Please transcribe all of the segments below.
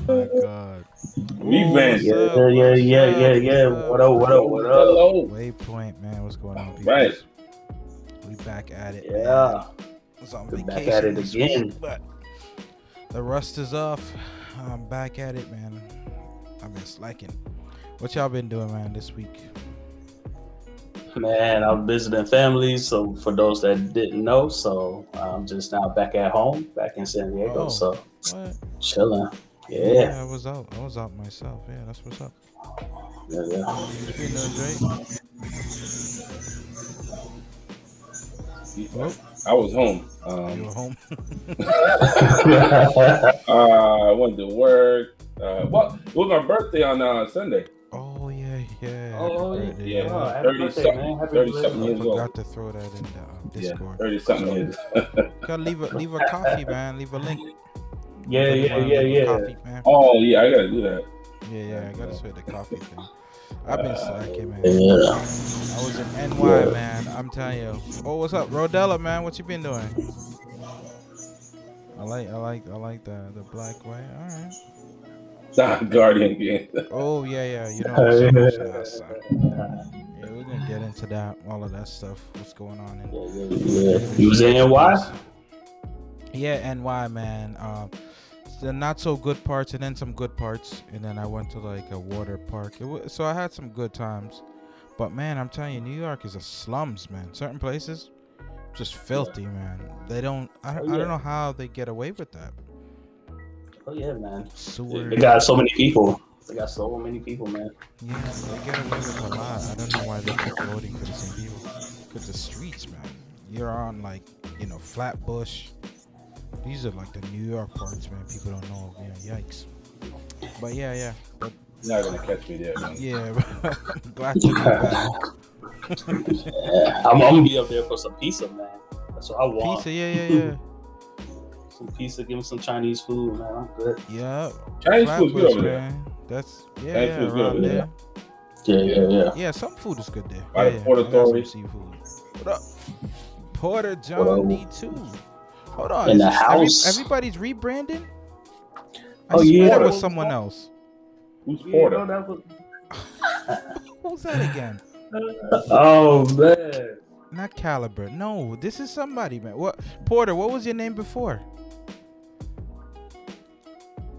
my God. Oh, Revenge. what's Yeah, up? yeah, What's yeah, up? yeah, What's yeah. up? What up? What up? What Hello, up? hello. Waypoint, man. What's going on, Right. peoples? We back at it, man. Yeah, I was on we're back at vacation it this week, again. but the rust is off. I'm back at it, man. I've been slacking. What y'all been doing, man, this week? Man, I'm visiting family. So for those that didn't know, so I'm just now back at home, back in San Diego. Oh, So what? chilling. Yeah, Yeah, I was out. I was out myself. Yeah, that's what's up. yeah, yeah. You been doing great? Oh, I was home. you were home? I went to work. Well, it was my birthday on Sunday. Oh, yeah, yeah. Happy Oh birthday, Yeah, oh, yeah. happy 30 birthday, something, man! Happy 30 belated something I years birthday. old. forgot to throw that in the Yeah, Discord. 30 something So, years. Gotta leave a coffee, man. Leave a link. yeah, Anybody yeah, want to yeah, leave a yeah. coffee, man? Oh, yeah, I gotta do that. Yeah, yeah. I gotta Yeah. sweat the coffee thing. I've been slacking, man. Yeah, I was in NY, yeah. man. I'm telling you. Oh, what's up, Rodella, man? What you been doing? I like the black white. All right. Guardian game. Oh yeah, yeah. You know, so much now, son. Yeah, we're gonna get into that, all of that stuff. What's going on in Yeah. the You was in street NY? space? Yeah, NY, man. The not so good parts, and then some good parts, and then I went to like a water park. So I had some good times, but man, I'm telling you, New York is a slums, man. Certain places just filthy, man. They don't. Oh I don't yeah. know how they get away with that. Oh yeah, man. They Sewers, got so many people. They got so many people, man. yeah, they get away with a lot. I don't know why they keep voting for the same people. Cause the streets, man. You're on like, Flatbush. These are like the New York parts, man. People don't know. Yikes. But yeah, yeah. But You're not gonna catch me there, man. yeah, I'm glad to be back. Yeah, I'm gonna be up there for some pizza, man. That's what I want. Pizza, yeah. Some pizza, give me some Chinese food, man. I'm good. Yeah, Chinese food's good Flatbush, over there. man. That's Chinese food's good over around there. there. Yeah. Yeah, some food is good there. By Yeah, the yeah. Port I got some Authority. seafood. What up, Porter What John up? D2? Hold on, In is the this house? everybody's rebranding? I Oh swear yeah. that Porter. was someone else. Who's Yeah, Porter? no, that was. Who's that again? Oh man. Not Caliber. No, this is somebody, man. What, Porter? What was your name before?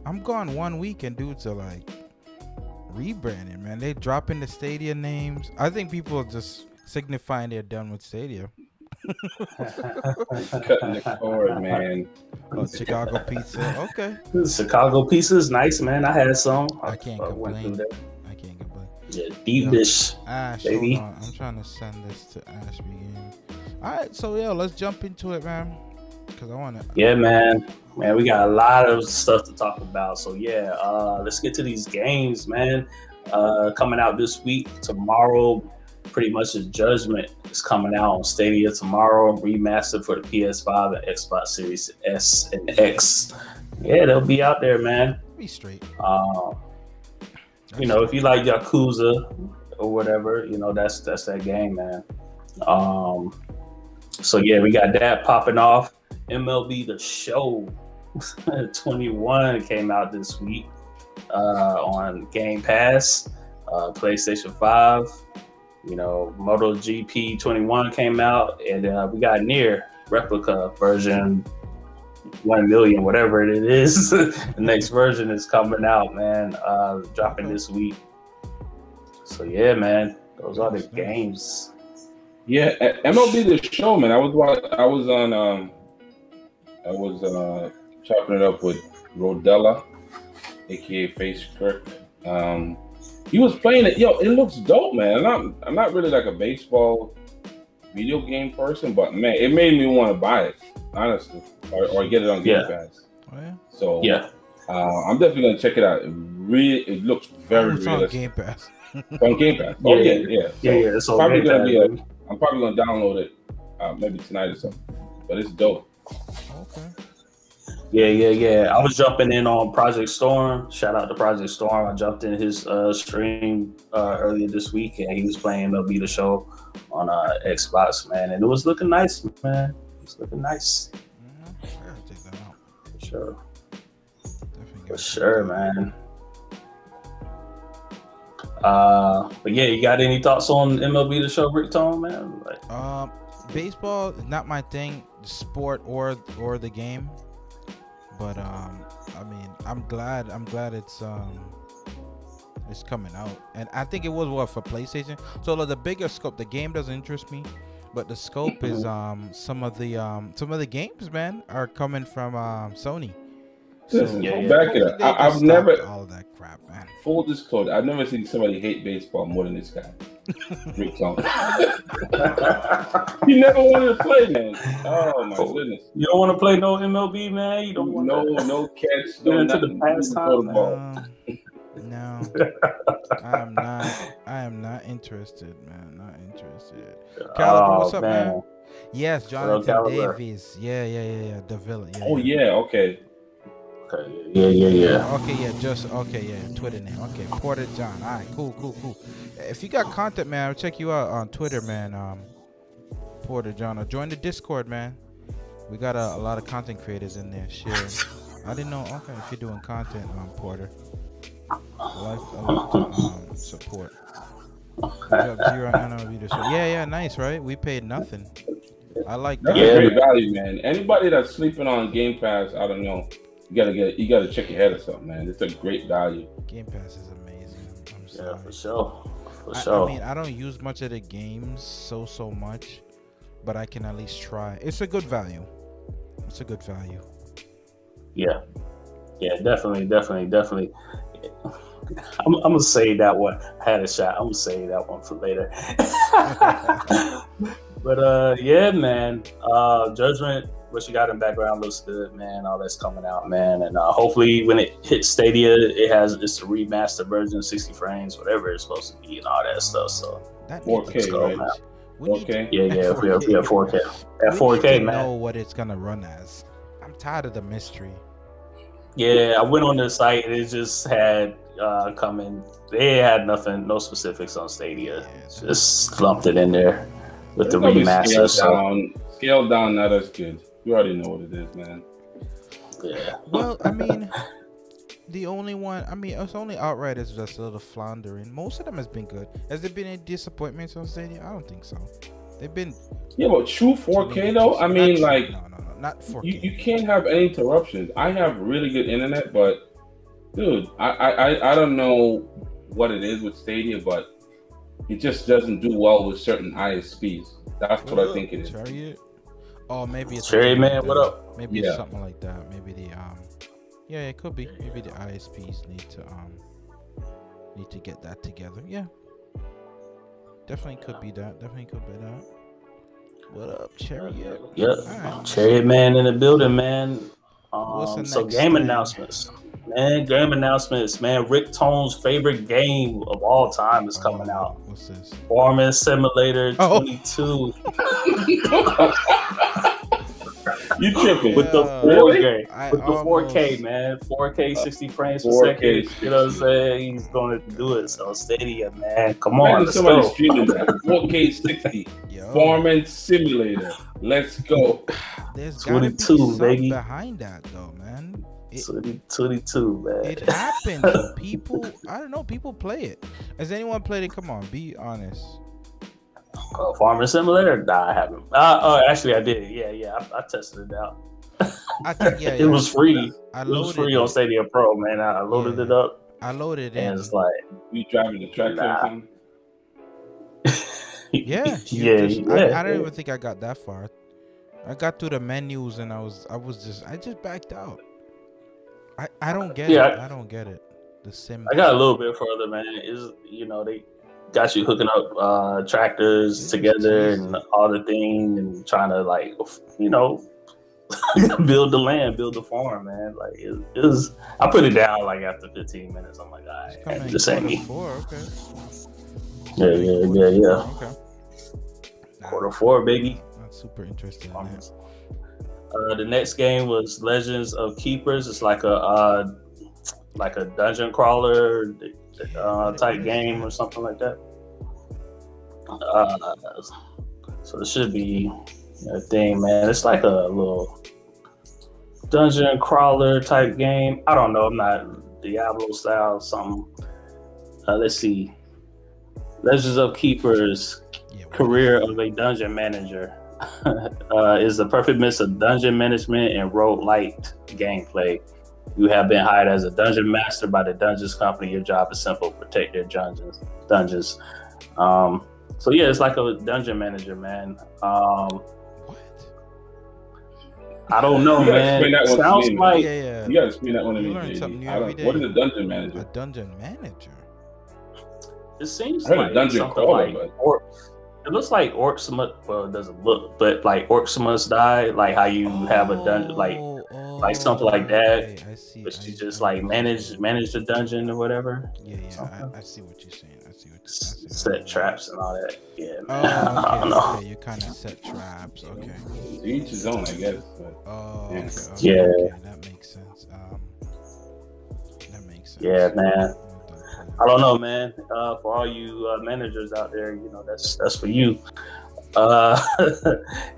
I'm gone 1 week and dudes are like rebranding, man. They dropping the Stadia names. I think people are just signifying they're done with Stadia. Cutting the cord, man. Oh, Chicago Pizza. Okay. Chicago pizza is nice, man. I had some. I can't went through complain. that. I can't complain. Yeah, deep Yo, dish, Ash, baby. hold on. I'm trying to send this to Ash again. All right, so yeah, let's jump into it, man. Cause I wanna. Yeah, man. Man, we got a lot of stuff to talk about. So yeah, let's get to these games, man. Coming out this week. Tomorrow, pretty much the Judgment is coming out on Stadia tomorrow, remastered for the PS5 and Xbox Series S and X. Yeah, they'll be out there, man. Be straight. If you like Yakuza or whatever, that's that game, man. So yeah, we got that popping off. MLB The Show 21 came out this week on Game Pass, PlayStation 5. MotoGP 21 came out, and we got Near Replica version 1 million, whatever it is. The next version is coming out, man. Dropping this week. So yeah, man, those are the games. Yeah, MLB The Show, man. I was chopping it up with Rodella, aka Face Kirk. He was playing it. Yo, it looks dope, man. I'm not really like a baseball video game person, but man, it made me want to buy it, honestly, or get it on Game Pass. Oh yeah. So Yeah. I'm definitely gonna check it out. It looks very It's on realistic. Game Pass. It's on Game Pass. Oh yeah. So It's on probably Game gonna Pass, be baby. I'm probably gonna download it maybe tonight or something. But it's dope. Okay. Yeah. I was jumping in on Project Storm. Shout out to Project Storm. I jumped in his stream earlier this week, and he was playing MLB The Show on Xbox, man. And it was looking nice, man. It was looking nice. I gotta check that out. For sure. Definitely For sure, man. But yeah, you got any thoughts on MLB The Show, Rick Tone, man? Like, baseball is not my thing, sport or the game. But I mean, I'm glad it's coming out, and I think it was for PlayStation. So the bigger scope, the game doesn't interest me, but the scope is some of the games, man, are coming from Sony. Listen, back it up. I've never all of that crap, man. Full disclosure, I've never seen somebody hate baseball more than this guy. Rick Tone. He never wanted to play, man. Oh my goodness. You don't want to play no MLB, man. You don't want no catch, no into the pastime. No, I am not interested, man. Not interested. Caliber, what's up, man? Yes, Jonathan Davis. Yeah. The villain. Yeah. Okay. Yeah. Okay, yeah. Twitter name. Okay, Porter John. All right, cool. If you got content, man, I'll check you out on Twitter, man. Porter John, or join the Discord, man. We got a lot of content creators in there. Share. I didn't know. Okay, if you're doing content, Porter. I like to support. Yeah, nice, right? We paid nothing. I like that. That's a great value, man. Anybody that's sleeping on Game Pass, I don't know. You gotta check your head or something, man. It's a great value. Game Pass is amazing. I'm sorry. Yeah, for sure. I mean, I don't use much of the games so much, but I can at least try. It's a good value. Yeah, definitely. I'm gonna save that one. I had a shot. I'm gonna save that one for later. But yeah, man. Judgment, what you got in background looks good, man. All that's coming out, man. And hopefully when it hits Stadia, it's a remastered version, 60 frames, whatever it's supposed to be, and all that stuff. So that 4K, go, right? Man. 4K? Yeah, 4K. At 4K, man. Know what it's gonna run as. I'm tired of the mystery. Yeah, I went on the site and it just had coming. They had nothing, no specifics on Stadia. Just lumped it in there with the remaster. Scaled down, not as good. You already know what it is, man. Yeah. Well, I mean, the only one, it's only Outright is just a little floundering. Most of them has been good. Has there been any disappointments on Stadia? I don't think so. They've been. Yeah, but true 4K though. I mean, like, no, not 4K. You can't have any interruptions. I have really good internet, but dude, I don't know what it is with Stadia, but it just doesn't do well with certain ISPs. That's what I think it is. Chariot? Oh, maybe it's Cherry Man. What up? Maybe it's something like that. Maybe the yeah, it could be. Maybe the ISPs need to get that together. Yeah, definitely could be that. What up, Chariot? Yep. Right. Chariot Man in the building, man. So game thing? announcements. Man, Rick Tone's favorite game of all time is coming out. What's this? Farming Simulator 22. You tripping with the 4K, with the 4K, man, 4K 60 frames per second. You know what I'm saying? He's going to do it. So Stadia, man, come on, let's go. Streaming that 4K 60 Farming Simulator. Let's go. There's gotta be something behind that, though, man. 22, man. It happened. People, I don't know. People play it. Has anyone played it? Come on, be honest. Farming Simulator? Nah, I haven't. Actually, I did. Yeah. I tested it out. I think it was free. It was free on Stadia Pro, man. I loaded it up. I loaded it, and it's like you driving the tractor or something. I don't even think I got that far. I got through the menus and I just backed out. I don't get it. I don't get it. The sim. I got a little bit further, man. They got you hooking up tractors together and all the things and trying to build the land, build the farm, man. Like it was. I put it down like after 15 minutes. I'm like, all right, this ain't me. Okay. Yeah. Okay. Quarter 4, baby. Not super interested in that. The next game was Legends of Keepers. It's like a dungeon crawler type game or something like that. So it should be a thing, man. It's like a little dungeon crawler type game. I don't know. I'm not Diablo style something. Let's see. Legends of Keepers, career of a dungeon manager. Is the perfect mix of dungeon management and roguelite gameplay. You have been hired as a dungeon master by the Dungeons Company. Your job is simple: protect their dungeons. So yeah, it's like a dungeon manager, man. I don't know, man. It sounds like you gotta explain that one to me. What is a dungeon manager? A dungeon manager. It seems I heard like a dungeon something crawler, like it looks like Orcs Must. Well, it doesn't look, but like Orcs Must Die, like how you have a dungeon, like something like that. I see. But you just like manage the dungeon or whatever. Yeah. I see what you're saying. I see what you're saying. Set traps and all that. Yeah, man. Oh, I don't know. okay. You kind of set traps. Okay. Each his own, I guess. But, Yeah. Okay, that makes sense. Yeah, man. I don't know, man. For all you managers out there, you know, that's for you.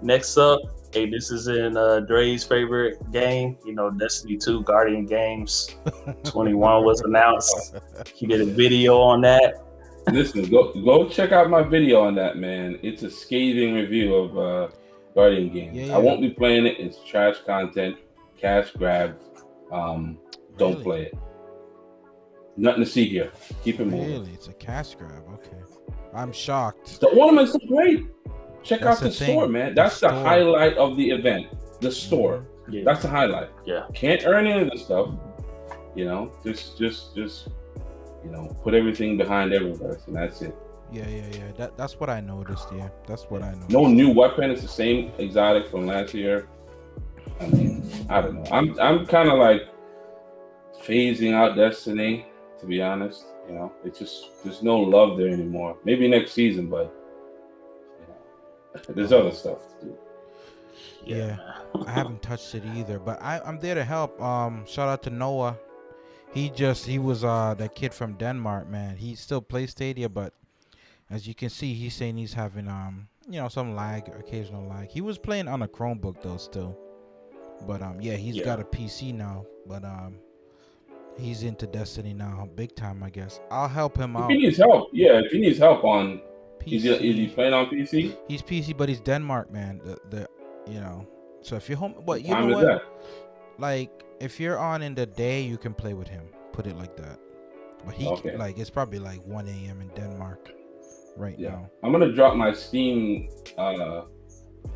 Next up, hey, this is in Dre's favorite game. You know, Destiny 2 Guardian Games 21 was announced. He did a video on that. Listen, go check out my video on that, man. It's a scathing review of Guardian Games. Yeah. I won't be playing it. It's trash content, cash grab. Don't play it. Nothing to see here. Keep it moving. Really, it's a cash grab. Okay, I'm shocked. The ornaments are great. Check That's out the the thing. store, man. The That's the store. highlight of the event. The store. Yeah. That's the highlight. Yeah. Can't earn any of this stuff. You know, just you know, put everything behind Eververse, and that's it. Yeah. That's what I noticed. Yeah, that's what I noticed. No new weapon. It's the same exotic from last year. I mean, I don't know. I'm kind of like phasing out Destiny, to be honest. You know, it's just there's no love there anymore. Maybe next season, but you know, there's other stuff to do. Yeah, I haven't touched it either, but I'm there to help. Shout out to Noah. He was that kid from Denmark, man. He still plays Stadia, but as you can see, he's saying he's having you know, some lag, occasional lag. He was playing on a Chromebook though still, but he's got a PC now, but he's into Destiny now, big time, I guess. I'll help him out. If he needs help, if he needs help on PC. Is he playing on PC? He's PC, but he's Denmark, man. The you know, so if you're home, but you Time know is what? that? Like if you're on in the day, you can play with him. Put it like that. But he like it's probably like 1 a.m. in Denmark right now. I'm gonna drop my Steam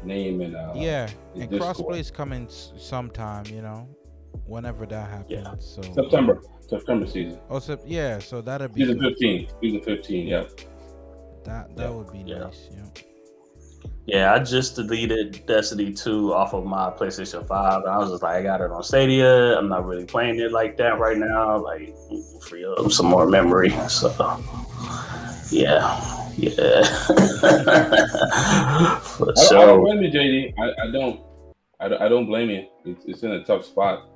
name in And Discord. crossplay is coming sometime, you know, whenever that happens. Yeah. So September season. Oh, so so that'll be Season good. 15. Yeah. That would be nice. You know. Yeah, I just deleted Destiny 2 off of my PlayStation 5. I was just like, I got it on Stadia. I'm not really playing it like that right now. Like, free up some more memory. So, yeah. For I sure. don't blame you, JD. I don't blame you. It's in a tough spot.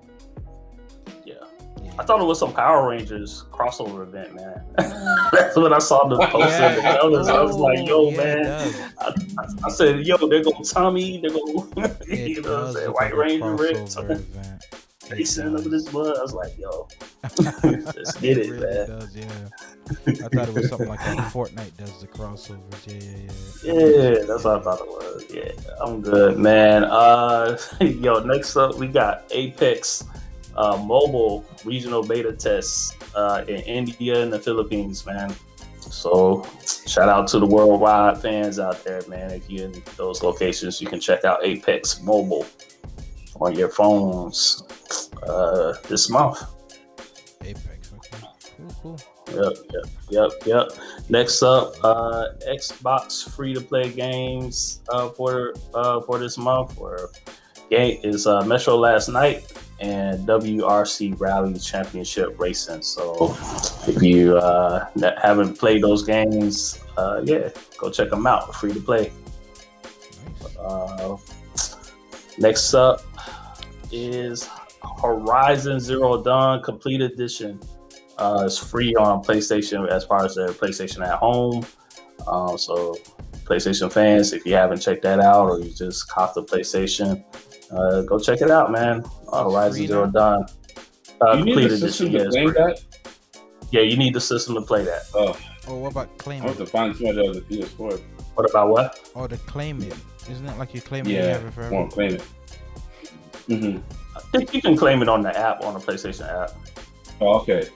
I thought it was some Power Rangers crossover event, man. That's when I saw the poster and the colors. I was like, yo, man. I said, yo, they're going Tommy. They're going, you know what I'm saying? White Ranger, Rick. Jason over this blood. I was like, yo, let's get it, man. Does, I thought it was something like how Fortnite does the crossovers. Yeah, that's what I thought it was. Yeah, I'm good, man. Yo, next up, we got Apex mobile regional beta tests in India and the Philippines, man. So shout out to the worldwide fans out there, man. If you're in those locations, you can check out Apex Mobile on your phones this month. Apex, okay. Cool. Yep. Next up, Xbox free-to-play games for this month. Game is Metro Last Night and WRC Rally Championship Racing. So if you haven't played those games, go check them out. Free to play. Next up is Horizon Zero Dawn Complete Edition. It's free on PlayStation as far as the PlayStation at home. So PlayStation fans, if you haven't checked that out or you just caught the PlayStation, Go check it out, man. Horizon Zero Dawn. You need the system to claim that? Yeah, you need the system to play that. Oh, what about claim I have it? to find somebody else to PS4. What about what? Oh, to claim it. Isn't it like you claim it? Yeah, You have it forever? won't claim it. Mm-hmm. I think you can claim it on the app, on the PlayStation app. Oh, okay.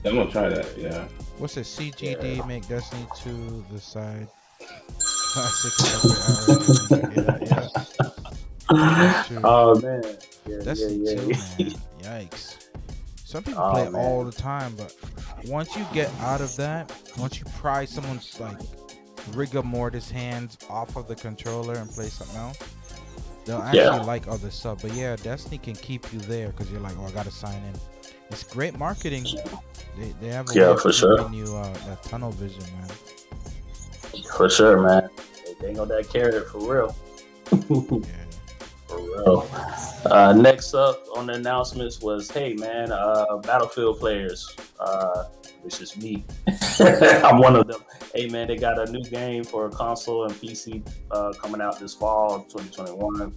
I'm gonna try that. Yeah. What's it? CGD make Destiny 2 the side. Yeah. Oh man. Yeah, Destiny 2, man. Yikes. Some people play it all the time, but once you get out of that, once you pry someone's like rigor mortis hands off of the controller and play something else, they'll actually like other stuff. But yeah, Destiny can keep you there because you're like, oh, I gotta sign in. It's great marketing. They have a way of giving you that tunnel vision, man. For sure, man. They ain't got that carrot for real. Yeah. For real. Next up on the announcements was, hey man, Battlefield players, which is me. I'm one of them. Hey man, they got a new game for console and PC coming out this fall, 2021.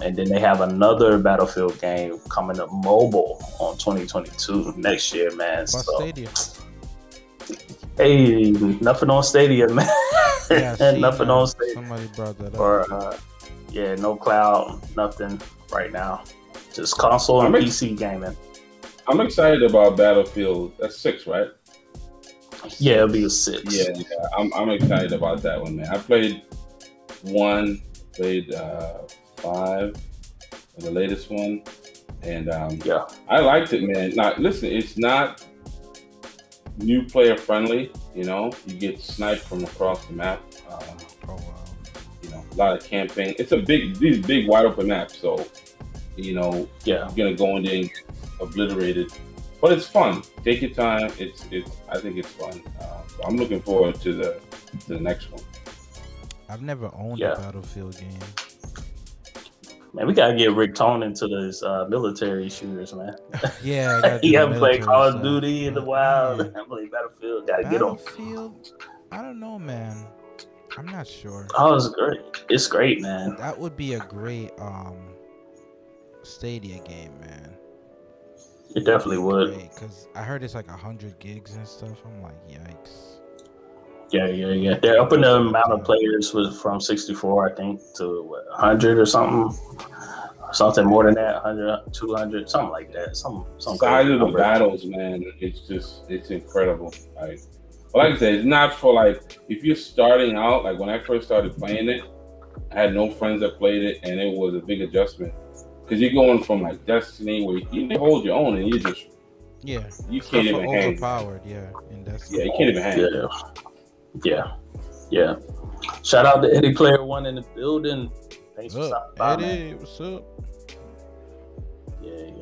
And then they have another Battlefield game coming up mobile on 2022 next year, man. Stadia. Hey, nothing on Stadia, man. Yeah, nothing on Stadia. Somebody brought that up. Or, no cloud, nothing right now. Just console and PC gaming. I'm excited about Battlefield. That's 6, right? Yeah, it'll be a 6. Yeah. I'm excited about that one, man. I played 1, played 5, the latest one, and I liked it, man. Now, listen, it's not new player friendly. You know, you get sniped from across the map. Oh wow. You know, a lot of camping. It's these big wide open maps, so you know, you're gonna go in there and get obliterated. But it's fun. Take your time. It's. I think it's fun. So I'm looking forward to the next one. I've never owned a Battlefield game. Man, we gotta get Rick Tone into those military shooters, man. Yeah, he haven't played Call of Duty in the wild. I played Battlefield. Gotta get him. Battlefield? I don't know, man. I'm not sure. Oh, it's great. It's great, man. That would be a great Stadia game, man. It definitely would. Because I heard it's like 100 gigs and stuff. I'm like, yikes. Yeah. They're upping the amount of players from 64, I think, to 100 or something. Something more than that, 100, 200, something like that. Some size of the battles, man. It's incredible. Like I said, it's not for like if you're starting out. Like when I first started playing it, I had no friends that played it, and it was a big adjustment because you're going from like Destiny where you can hold your own and you just you can't even hang. Overpowered, in Destiny. Yeah, you can't even hang. Yeah. Shout out to Eddie Player One in the building. Thanks for stopping by, Eddie, man. what's up?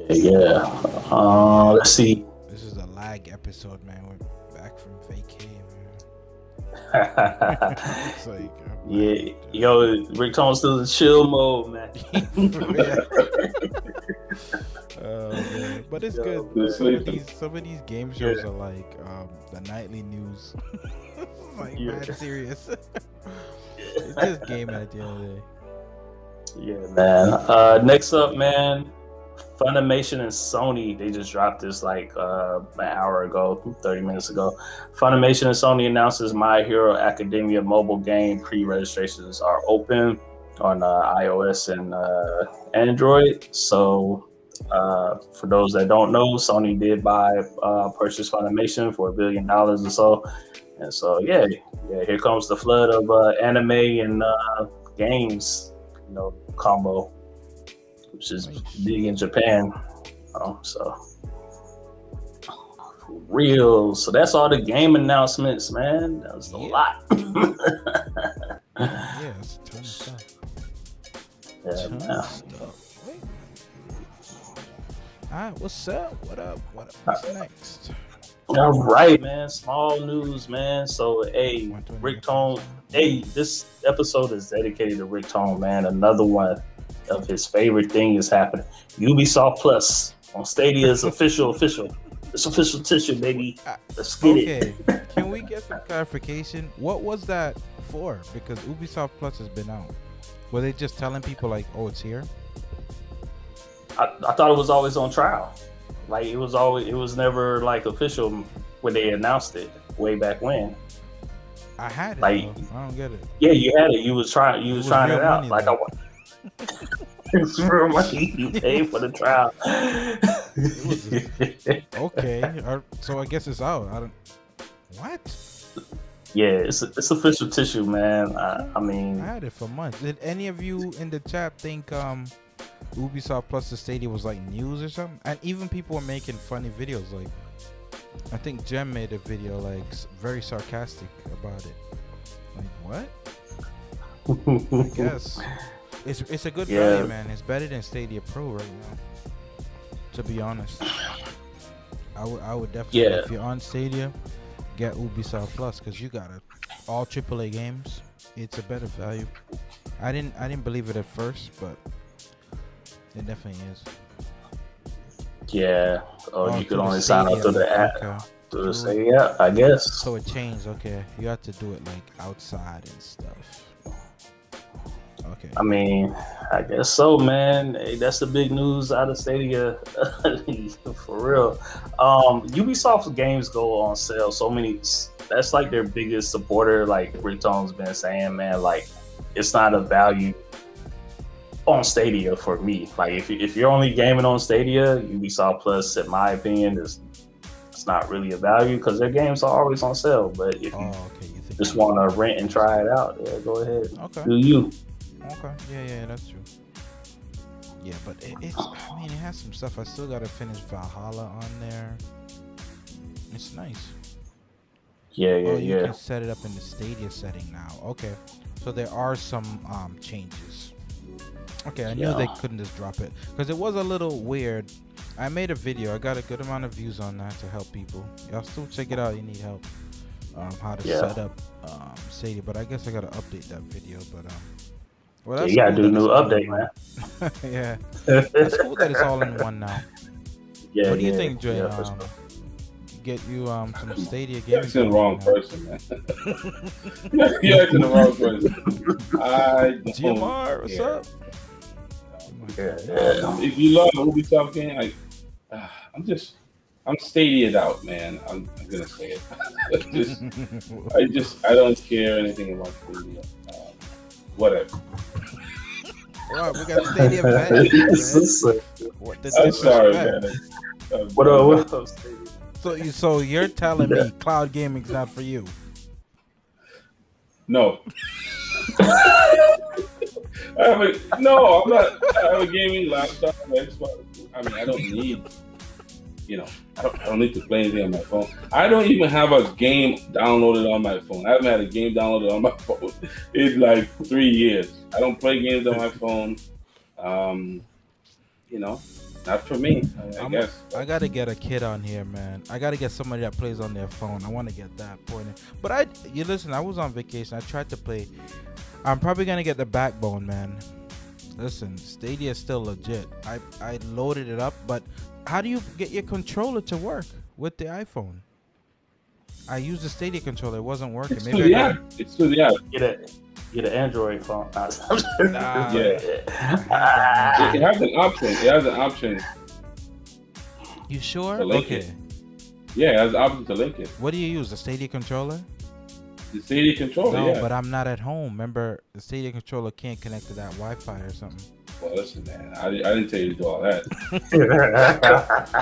Yeah. Let's see. This is a lag episode, man. We're back from vacay, man. It's like, yo, Rick Tone's still in chill mode, man. Man. But it's good. Some of these game shows are like the nightly news. Like mad serious. It's just gaming at the end of the day. Yeah, man. Next up, man, Funimation and Sony, they just dropped this like an hour ago, 30 minutes ago. Funimation and Sony announces My Hero Academia mobile game pre-registrations are open on iOS and Android. So for those that don't know, Sony did purchase Funimation for $1 billion or so. And so, yeah, here comes the flood of anime and games, combo, which is big in Japan. So, for real. So that's all the game announcements, man. That was a lot. Yeah, it's a ton of stuff. All right, what's up? What up? What's next? All right, man. Small news, man. So, hey, Rick Tone. Hey, this episode is dedicated to Rick Tone, man. Another one of his favorite thing is happening. Ubisoft Plus on Stadia is official. It's official tissue, baby. Let's get it. Okay, can we get some clarification? What was that for? Because Ubisoft Plus has been out. Were they just telling people like, oh, it's here? I thought it was always on trial. Like it was never like official when they announced it way back when. I had it. Like, though. I don't get it. Yeah, you had it. You was trying was it real out. money, Like though. it's real money. You paid for the trial. Okay, so I guess it's out. I don't. What? Yeah, it's official tissue, man. I mean, I had it for months. Did any of you in the chat think Ubisoft Plus the Stadia was like news or something? And even people were making funny videos. Like, I think Jem made a video like very sarcastic about it. Like, what? I guess it's a good value, man. It's better than Stadia Pro right now. To be honest, I would definitely, if you're on Stadia, get Ubisoft Plus because you got all AAA games. It's a better value. I didn't believe it at first, but it definitely is. Yeah. Oh, you could only Stadia, sign up to the app. Okay. To the Stadia, I guess. So it changed. Okay, you have to do it like outside and stuff. Okay. I mean, I guess so, man. Hey, that's the big news out of Stadia, for real. Ubisoft's games go on sale so many. That's like their biggest supporter. Like Rick Tone's been saying, man, like it's not a value on Stadia for me. Like if you're only gaming on Stadia, Ubisoft Plus, in my opinion, it's not really a value because their games are always on sale. But if you just want to rent and try it out, yeah, go ahead. Okay. Do you? Okay. Yeah, that's true. Yeah, but I mean, it has some stuff. I still gotta finish Valhalla on there. It's nice. Yeah, you can set it up in the Stadia setting now. Okay, so there are some changes. Okay, I knew they couldn't just drop it because it was a little weird. I made a video. I got a good amount of views on that to help people. Y'all still check it out. You need help. How to set up Stadia, but I guess I gotta update that video. But well, that's you gotta cool do a new update, man. Yeah, that's cool that it's all in one now. Yeah. What do you think, Dre? Get you some Stadia gaming. You're asking the wrong person, man. You're asking the wrong person. I don't GMR, what's up? If you love Ubisoft game, I'm Stadia'd out, man. I'm gonna say it. I don't care anything about Stadia. Whatever. Wow, we got Stadia back. I'm sorry, man. What up, Stadia? So you're telling me cloud gaming's not for you? No. I'm not. I have a gaming laptop, Xbox. I mean, I don't need. I don't need to play anything on my phone. I don't even have a game downloaded on my phone. I haven't had a game downloaded on my phone in like 3 years. I don't play games on my phone. Not for me. I guess. I gotta get a kid on here, man. I gotta get somebody that plays on their phone. I want to get that pointed. But listen. I was on vacation. I tried to play. I'm probably gonna get the Backbone, man. Listen, Stadia is still legit. I loaded it up, but how do you get your controller to work with the iPhone? I used the Stadia controller. It wasn't working. It's through the app. It's through the app. Get an Android phone. Yeah. It has an option. You sure? To link it. Yeah, it has an option to link it. What do you use? The Stadia controller? The Stadia controller, No, but I'm not at home. Remember, the Stadia controller can't connect to that Wi-Fi or something. Well, listen, man. I didn't tell you to do all that.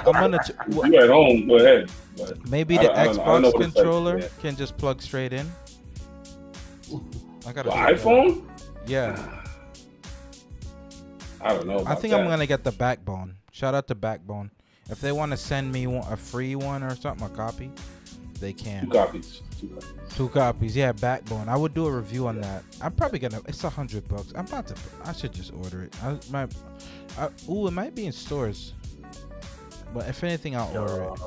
I'm gonna. You're at home. Go ahead. But maybe the Xbox controller can just plug straight in. I got an iPhone. Yeah. I don't know. I think I'm gonna get the Backbone. Shout out to Backbone. If they want to send me a free one or something, a copy, they can. 2 copies. 2 copies. Yeah, Backbone. I would do a review on that. I'm probably gonna. It's $100. I should just order it. It might be in stores. But if anything, I'll order it.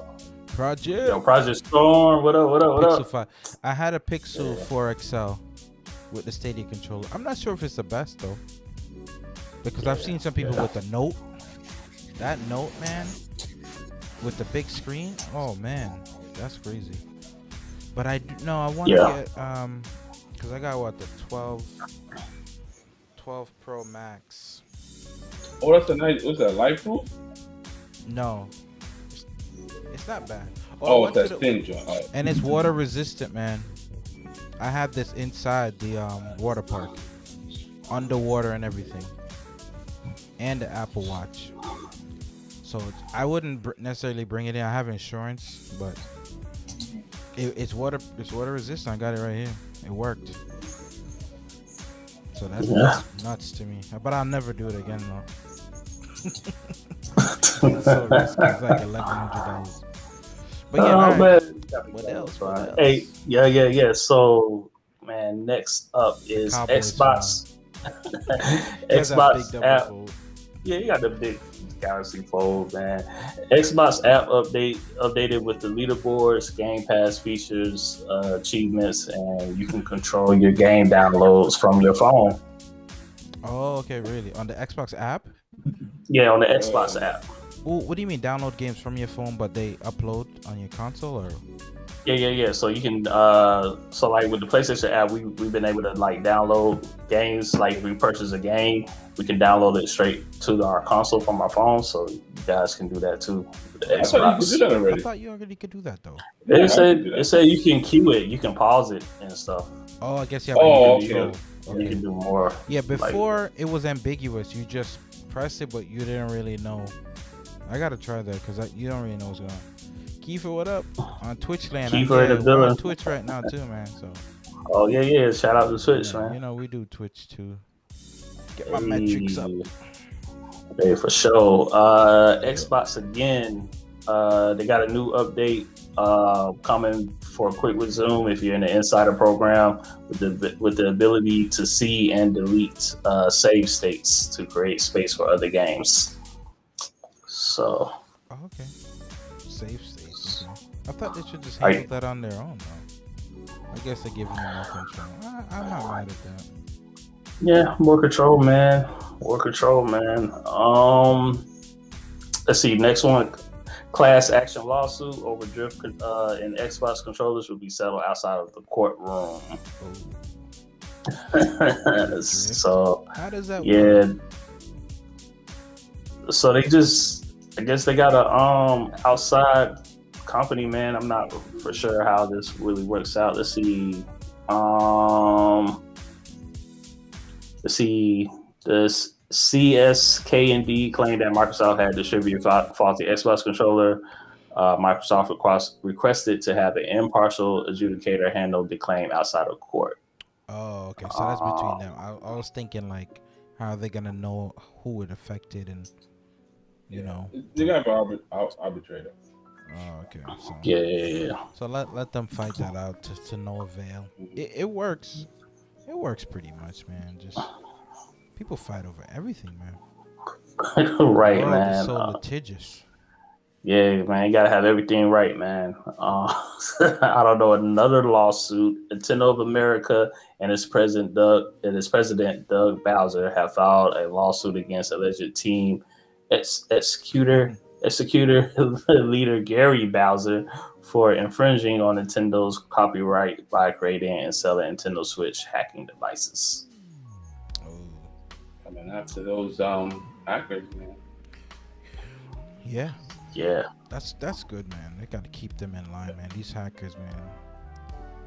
Project Storm. What up? Pixel 5. I had a Pixel 4 XL with the Stadia controller. I'm not sure if it's the best though, because I've seen some people with the Note. That Note, man, with the big screen. Oh man, that's crazy. But I want to get because I got the 12 Pro Max. Oh, that's a nice. What's that? Life proof? No, it's not bad. I Oh, went it's to that thin joint. All right. and it's water resistant, man. I had this inside the water park, underwater and everything, and the Apple Watch. So I wouldn't necessarily bring it in. I have insurance, but it's water resistant. I got it right here. It worked. So that's nuts to me. But I'll never do it again though. It's so risky. It's like $1,100. But yeah, all right. Man. What else? What else? Hey, yeah. So, man, next up is Cowboys, Xbox. You guys have big Xbox double app. fold. Yeah, you got the big Galaxy Fold, man. Xbox app updated with the leaderboards, Game Pass features, achievements, and you can control your game downloads from your phone. Oh, okay, really? On the Xbox app? Yeah, on the Xbox app. Ooh, what do you mean download games from your phone, but they upload on your console, or? Yeah. So you can, so like with the PlayStation app, we've been able to like download games. Like if we purchase a game, we can download it straight to our console from our phone. So you guys can do that too. With the I thought you could do that I already. thought you already could do that though. Yeah, It said you can queue it, you can pause it and stuff. Oh, I guess you have Oh, to okay. You can do more. Yeah, before it was ambiguous. You just pressed it, but you didn't really know. I gotta try that because you don't really know what's going on. Kiefer, what up? On Twitch land. Kiefer in the we're building. on Twitch right now too, man. So Oh yeah. Shout out to Twitch, yeah, man. you know we do Twitch too. Get my metrics up. Hey, for sure. Xbox again. They got a new update coming for a quick resume if you're in the Insider program with the ability to see and delete save states to create space for other games. So. Oh, okay. Save states. Okay. I thought they should just handle that on their own though. I guess they're giving you more control. I'm not mad at that. Yeah, more control, man. Let's see. Next one, class action lawsuit over drift in Xbox controllers will be settled outside of the courtroom. So how does that work? Yeah. So I guess they got a outside company, man. I'm not for sure how this really works out. Let's see. The CSK&D claimed that Microsoft had distributed faulty Xbox controller. Microsoft requested to have an impartial adjudicator handle the claim outside of court. Oh, okay. So that's between them. I was thinking like, how are they gonna know who it affected and you know? They got an arbitrator. Oh, okay. So, Yeah. So let them fight that out to no avail. It works. It works pretty much, man. Just people fight over everything, man. Right, the world man. is so litigious. Yeah, man, you gotta have everything right, man. I don't know. Another lawsuit. Nintendo of America and its president Doug Bowser have filed a lawsuit against alleged team executor leader Gary Bowser for infringing on Nintendo's copyright by creating and selling Nintendo Switch hacking devices. Oh, I mean, after those hackers, man. Yeah. That's good, man. They gotta keep them in line, man. These hackers, man.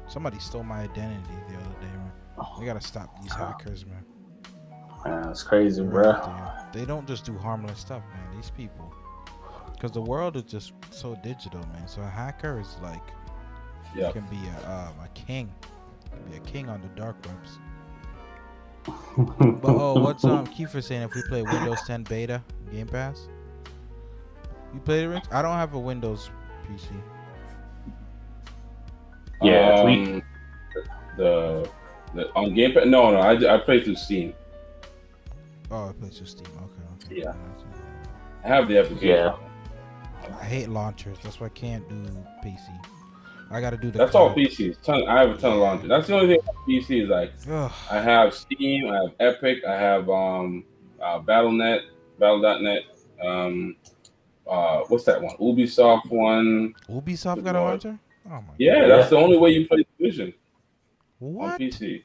Somebody stole my identity the other day, man. We gotta stop these hackers, man. That's crazy, bruh. They don't just do harmless stuff, man. These people, because the world is just so digital, man. So a hacker is like, can be a king, can be a king on the dark webs. But what's Kiefer saying? If we play Windows 10 beta Game Pass, you played it, Rich? I don't have a Windows PC. Yeah, the on Game Pass. No, I play through Steam. Oh, I play through Steam. Okay. Yeah. I have the application. Yeah. I hate launchers. That's why I can't do PC. I gotta do the. That's all PCs. I have a ton of launchers. That's the only thing about PC is like I have Steam, I have Epic, I have Battle.net. What's that one? Ubisoft one. Ubisoft got a launcher? Oh my God. Yeah, that's the only way you play Division. What? On PC.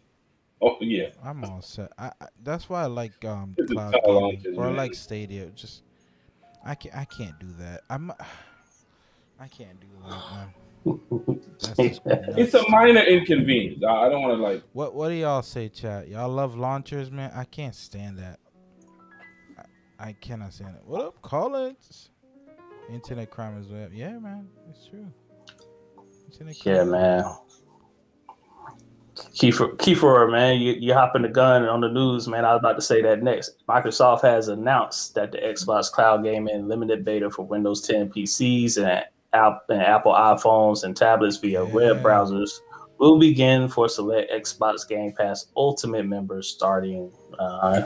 Oh yeah, I'm all set. That's why I like it's the cloud tall gaming, launches, or I man. like Stadia. Just I can't do that. I can't do that, man. That's just It's a nuts to me. minor inconvenience. I don't want to like. What do y'all say, chat? Y'all love launchers, man? I can't stand that. I cannot stand it. What up, Collins? Internet crime is web. Yeah, man, it's true. Internet crime. Yeah, man. Kiefer, man, you hopping the gun on the news, man. I was about to say that next. Microsoft has announced that the Xbox Cloud Gaming limited beta for Windows 10 PCs and Apple iPhones and tablets via web Yeah. browsers will begin for select Xbox Game Pass Ultimate members starting.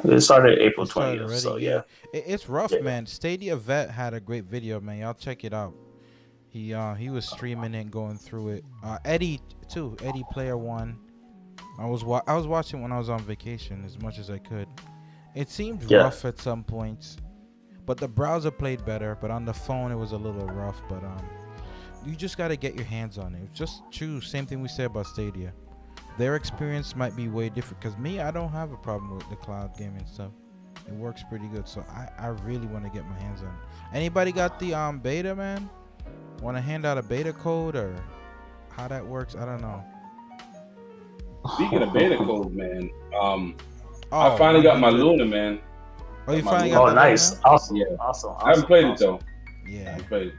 It started April It started 20th. already. So Yeah, yeah, it's rough, yeah. man. Stadia Vet had a great video, man. Y'all check it out. He was streaming it, going through it. Eddie too. Eddie Player One. I was watching when I was on vacation as much as I could. It seemed Yeah. rough at some points, but the browser played better. But on the phone, it was a little rough. But you just gotta get your hands on it. Just choose. Same thing we said about Stadia. Their experience might be way different. Cause me, I don't have a problem with the cloud gaming stuff. It works pretty good. So I really want to get my hands on it. Anybody got the beta, man? Want to hand out a beta code or how that works? I don't know. Speaking of beta code, man, Oh, I finally got my 100. Luna, man. Oh, you my finally Luna. got Oh, that nice, now? awesome, Yeah. awesome. I haven't played it awesome. though. I Yeah. haven't played it.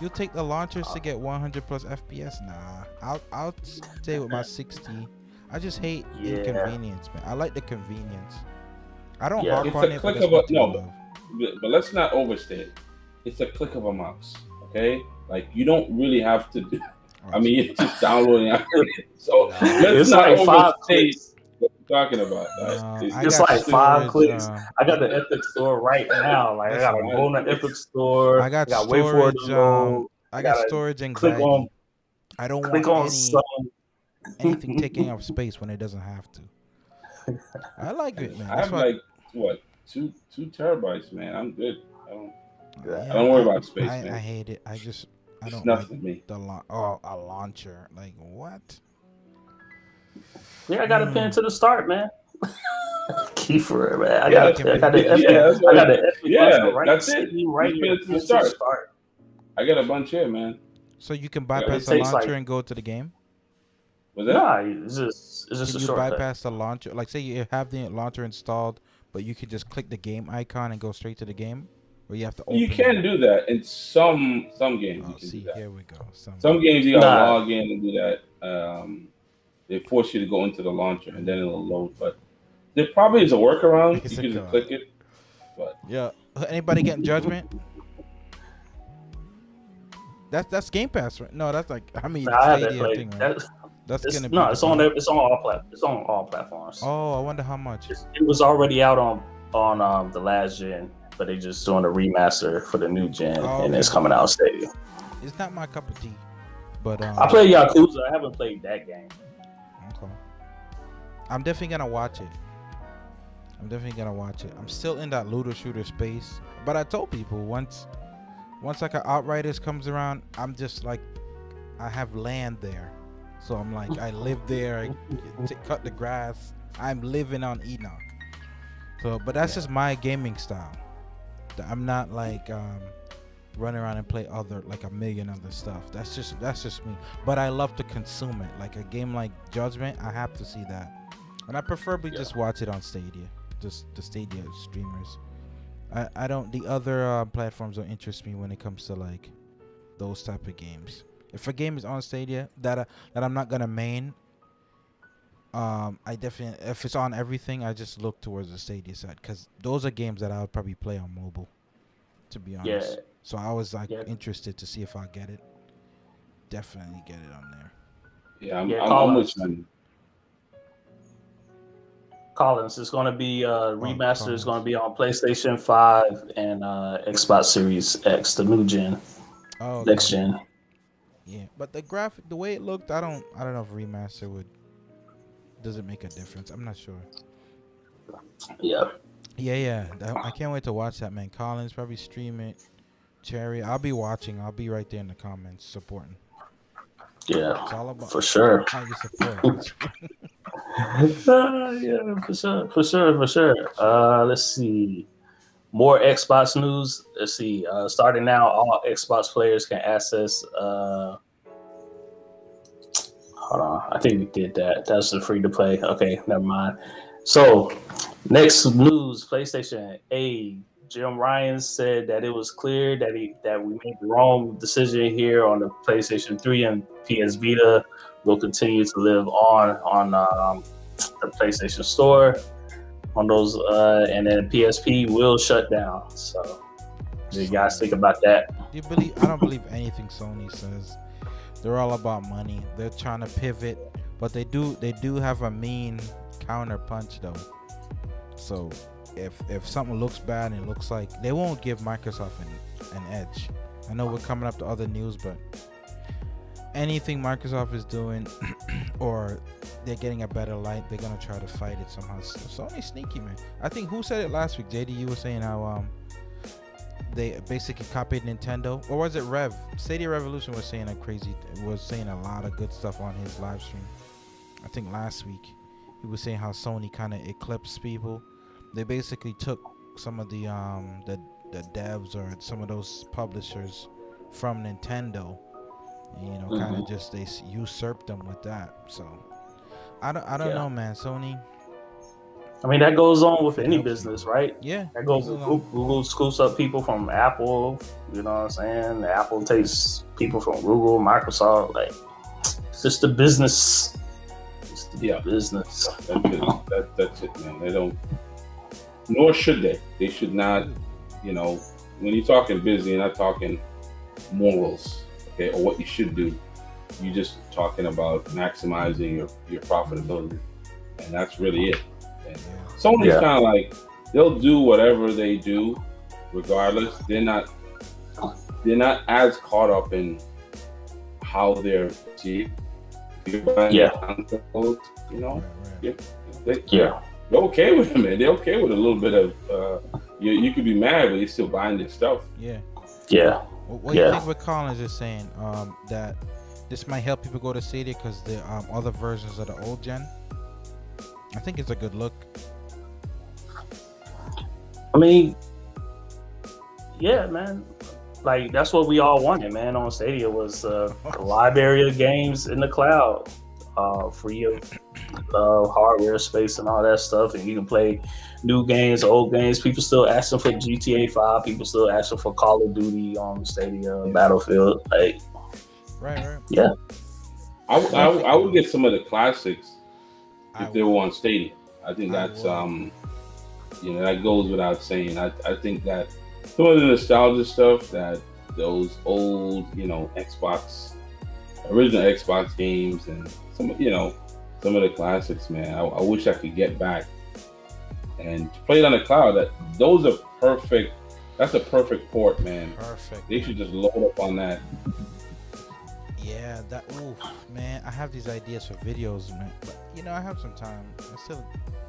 You'll take the launchers to get 100 plus FPS? Nah. I'll stay with my 60. I just hate Yeah. inconvenience, man. I like the convenience. I don't Yeah. harp It's on a it, click but of that's a what I no, love. but let's not overstate it. It's a click of a mouse. Okay, like you don't really have to do. I mean, it's just downloading. So let's It's not like 5 overstate clicks. what we're talking about. It's got like 5 storage, clicks. I got the Epic Store right now. Like I Listen, gotta go on the Epic Store. I got gotta wait for it storage. to load. I got gotta storage click anxiety. on I don't click want on some. anything taking up space when it doesn't have to. I like it, man. I That's have why. like what two terabytes, man. I'm good. Yeah, I don't worry about space, I man. hate it. I It's don't nothing like to me. a launcher. Like what? Yeah, I got to pin to the start, man. Kiefer, man. I Yeah, got the Epic. that's I got the Epic Yeah, launcher right that's it. sitting right Just here. pin it to the Pin to the start. start. I got a bunch here, man. So you can it bypass the takes, launcher like- and go to the game. Was that? Nah, it's just Can a you shortcut. bypass the launcher? Like, say you have the launcher installed, but you could just click the game icon and go straight to the game, or you have to open. You can it? do that in some games. Oh, You can see, do that. here we go. Some games you gotta Nah. log in and do that. They force you to go into the launcher and then it'll load. But there probably is a workaround. It's You a can just god. click it. But Yeah. Anybody getting Judgment? That's Game Pass, right? No, that's like I mean Nah, I haven't Stadia played. thing, right? That's It's, gonna be no, the it's on game. there. It's on all it's on all platforms. Oh, I wonder how much. It was already out on the last gen, but they just doing a remaster for the new gen, Oh, and it's okay. coming out Stadia. It's not my cup of tea, but I played Yakuza. I haven't played that game. Okay. I'm definitely gonna watch it. I'm still in that looter shooter space, but I told people once like an Outriders comes around, I'm just like, I have land there, so I'm like, I live there. I cut the grass. I'm living on Enoch. So, but that's just my gaming style. I'm not like run around and play like a million other stuff. That's just me. But I love to consume it. Like a game like Judgment, I have to see that, and I preferably just watch it on Stadia. Just the Stadia streamers. I don't. The other platforms don't interest me when it comes to like those type of games. If a game is on Stadia that I'm not gonna main, I definitely, if it's on everything, I just look towards the Stadia side because those are games that I would probably play on mobile. To be honest. Yeah. So I was like Yeah. interested to see if I get it. Definitely get it on there. yeah, Yeah, I'm Collins. with you. Collins is going to be remaster is Collins. going to be on PlayStation 5 and Xbox Series X, the new gen, Oh, okay. next gen. Yeah, but the way it looked, I don't know if remaster does it make a difference? I'm not sure. Yeah. Yeah. I can't wait to watch that, man. Collins probably stream it. Cherry, I'll be watching. I'll be right there in the comments supporting. Yeah, It's all about for sure. how you support. Yeah, for sure. Let's see. More Xbox news. Let's see. Starting now, all Xbox players can access. Hold on. I think we did that. That's the free to play. Okay, never mind. So, next news: PlayStation. Jim Ryan said that it was clear that we made the wrong decision here on the PlayStation 3 and PS Vita will continue to live on the PlayStation Store on those, and then PSP will shut down. So, you guys think about that? I don't believe anything Sony says. They're all about money. They're trying to pivot, but they do have a mean counter punch though. So if something looks bad and it looks like, they won't give Microsoft an edge. I know we're coming up to other news, but anything Microsoft is doing or they're getting a better light, they're gonna try to fight it somehow. Sony's sneaky, man. I think, who said it last week? JD, you were saying how they basically copied Nintendo, or was it Rev? Stadia Revolution was saying a lot of good stuff on his live stream. I think last week he was saying how Sony kind of eclipsed people. They basically took some of the devs or some of those publishers from Nintendo, kind of just they usurped them with that. So I don't know, man. Sony. I mean, that goes on with any business, right? Yeah. That goes. Google scoops up people from Apple. You know what I'm saying? Apple takes people from Google, Microsoft. Like, it's just the business. It's the business. That's it, man. They don't. Nor should they. They should not. When you're talking business, you're not talking morals, okay, or what you should do. You're just talking about maximizing your profitability, and that's really it. Sony's kind of like, they'll do whatever they do, regardless. They're not as caught up in how they're perceived. You're buying consoles, they're okay with it, man. They're okay with a little bit of. You could be mad, but you're still buying their stuff. Yeah. What do you think what Collins is saying? That this might help people go to Stadia because the other versions of the old gen. I think it's a good look. I mean, yeah, man. Like, that's what we all wanted, man, on Stadia was a library of games in the cloud, free of hardware space and all that stuff. And you can play new games, old games. People still asking for GTA 5. People still asking for Call of Duty on Stadia, Battlefield. Like, right. Yeah. I would get some of the classics if they were on Stadia. I think that's that goes without saying. I think that some of the nostalgia stuff, that those old original Xbox games, and some of the classics, man. I wish I could get back and play it on the cloud. Those are perfect. That's a perfect port, man. Perfect. They should just load up on that. Yeah, man, I have these ideas for videos, man. But I have some time. I still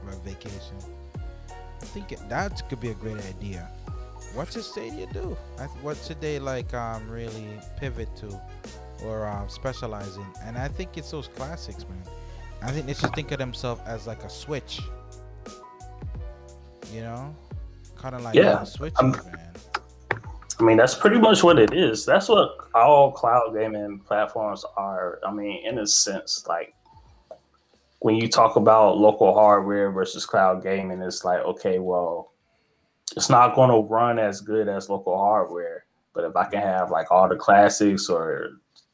have vacation. I think that could be a great idea. What should Stadia do? What should they really pivot to or specialize in? And I think it's those classics, man. I think they should think of themselves as like a Switch. Kind of like a Switch, man. I mean, that's pretty much what it is. That's what all cloud gaming platforms are. I mean, in a sense, like, when you talk about local hardware versus cloud gaming, it's like, okay, well, it's not going to run as good as local hardware. But if I can have like all the classics or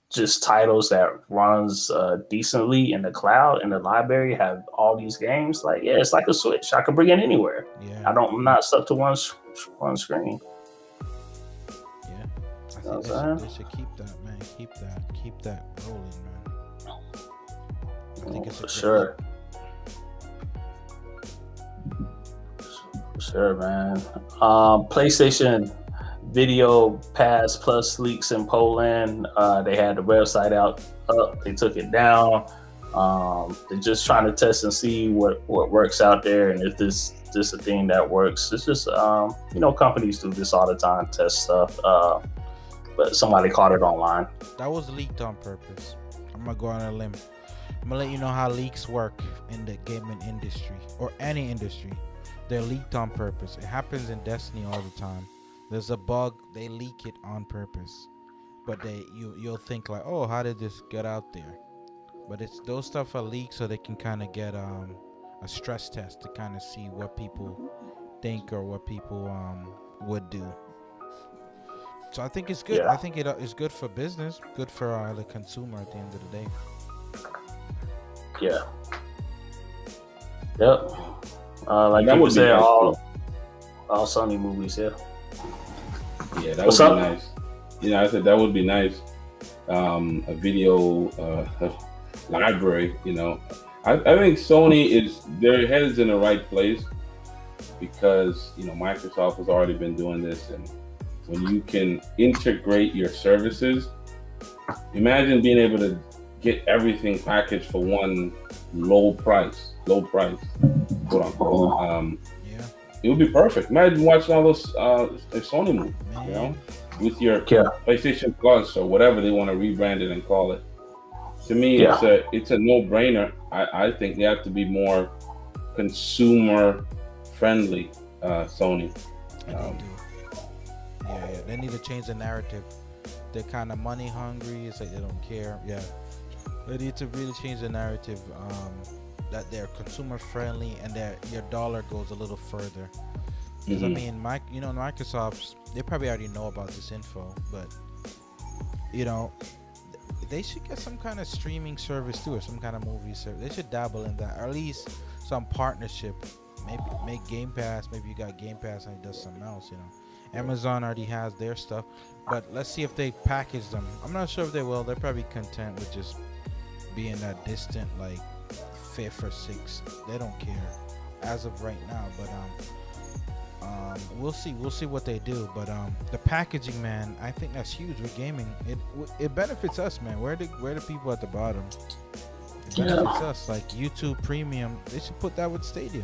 just titles that runs decently in the cloud, in the library, have all these games, like, yeah, it's like a Switch. I can bring it anywhere. Yeah. I'm not stuck to one screen. They should keep that, man. Keep that rolling, man. I think it's for sure. For sure, man. PlayStation Video Pass Plus leaks in Poland. They had the website up. They took it down. They're just trying to test and see what works out there, and if this a thing that works. It's just companies do this all the time, test stuff. But somebody caught it online. That was leaked on purpose. I'm gonna go on a limb. I'm gonna let you know how leaks work in the gaming industry or any industry. They're leaked on purpose. It happens in Destiny all the time. There's a bug, they leak it on purpose. But you'll think like, oh, how did this get out there? But it's those stuff are leaked so they can kind of get a stress test to kind of see what people think or what people would do. So I think it's good. Yeah. I think it's good for business, good for the consumer at the end of the day. Yeah. Yep. Like That you would be said, nice, all Sony movies. Yeah. Yeah, that What's would up? be nice. I said that would be nice. A video library, I think Sony their head is in the right place because Microsoft has already been doing this, and when you can integrate your services, imagine being able to get everything packaged for one low price, quote unquote. Yeah, It would be perfect. Imagine watching all those Sony movies, man. with your Yeah. PlayStation Plus or whatever they want to rebrand it and call it. To me, Yeah. it's a no-brainer. I think they have to be more consumer friendly, Sony. And they do. Yeah. They need to change the narrative. They're kind of money hungry. It's like they don't care. Yeah. They need to really change the narrative. That they're consumer friendly and that your dollar goes a little further. Because I mean, Microsoft's, they probably already know about this info, but they should get some kind of streaming service too, or some kind of movie service. They should dabble in that, or at least some partnership. Maybe make Game Pass. Maybe you got Game Pass and it does something else. Amazon already has their stuff, but let's see if they package them. I'm not sure if they will. They're probably content with just being that distant, like 5th or 6th. They don't care as of right now, but we'll see what they do. But the packaging, man, I think that's huge with gaming. It benefits us, man. We're the people at the bottom. It benefits us. Like YouTube Premium, they should put that with Stadia.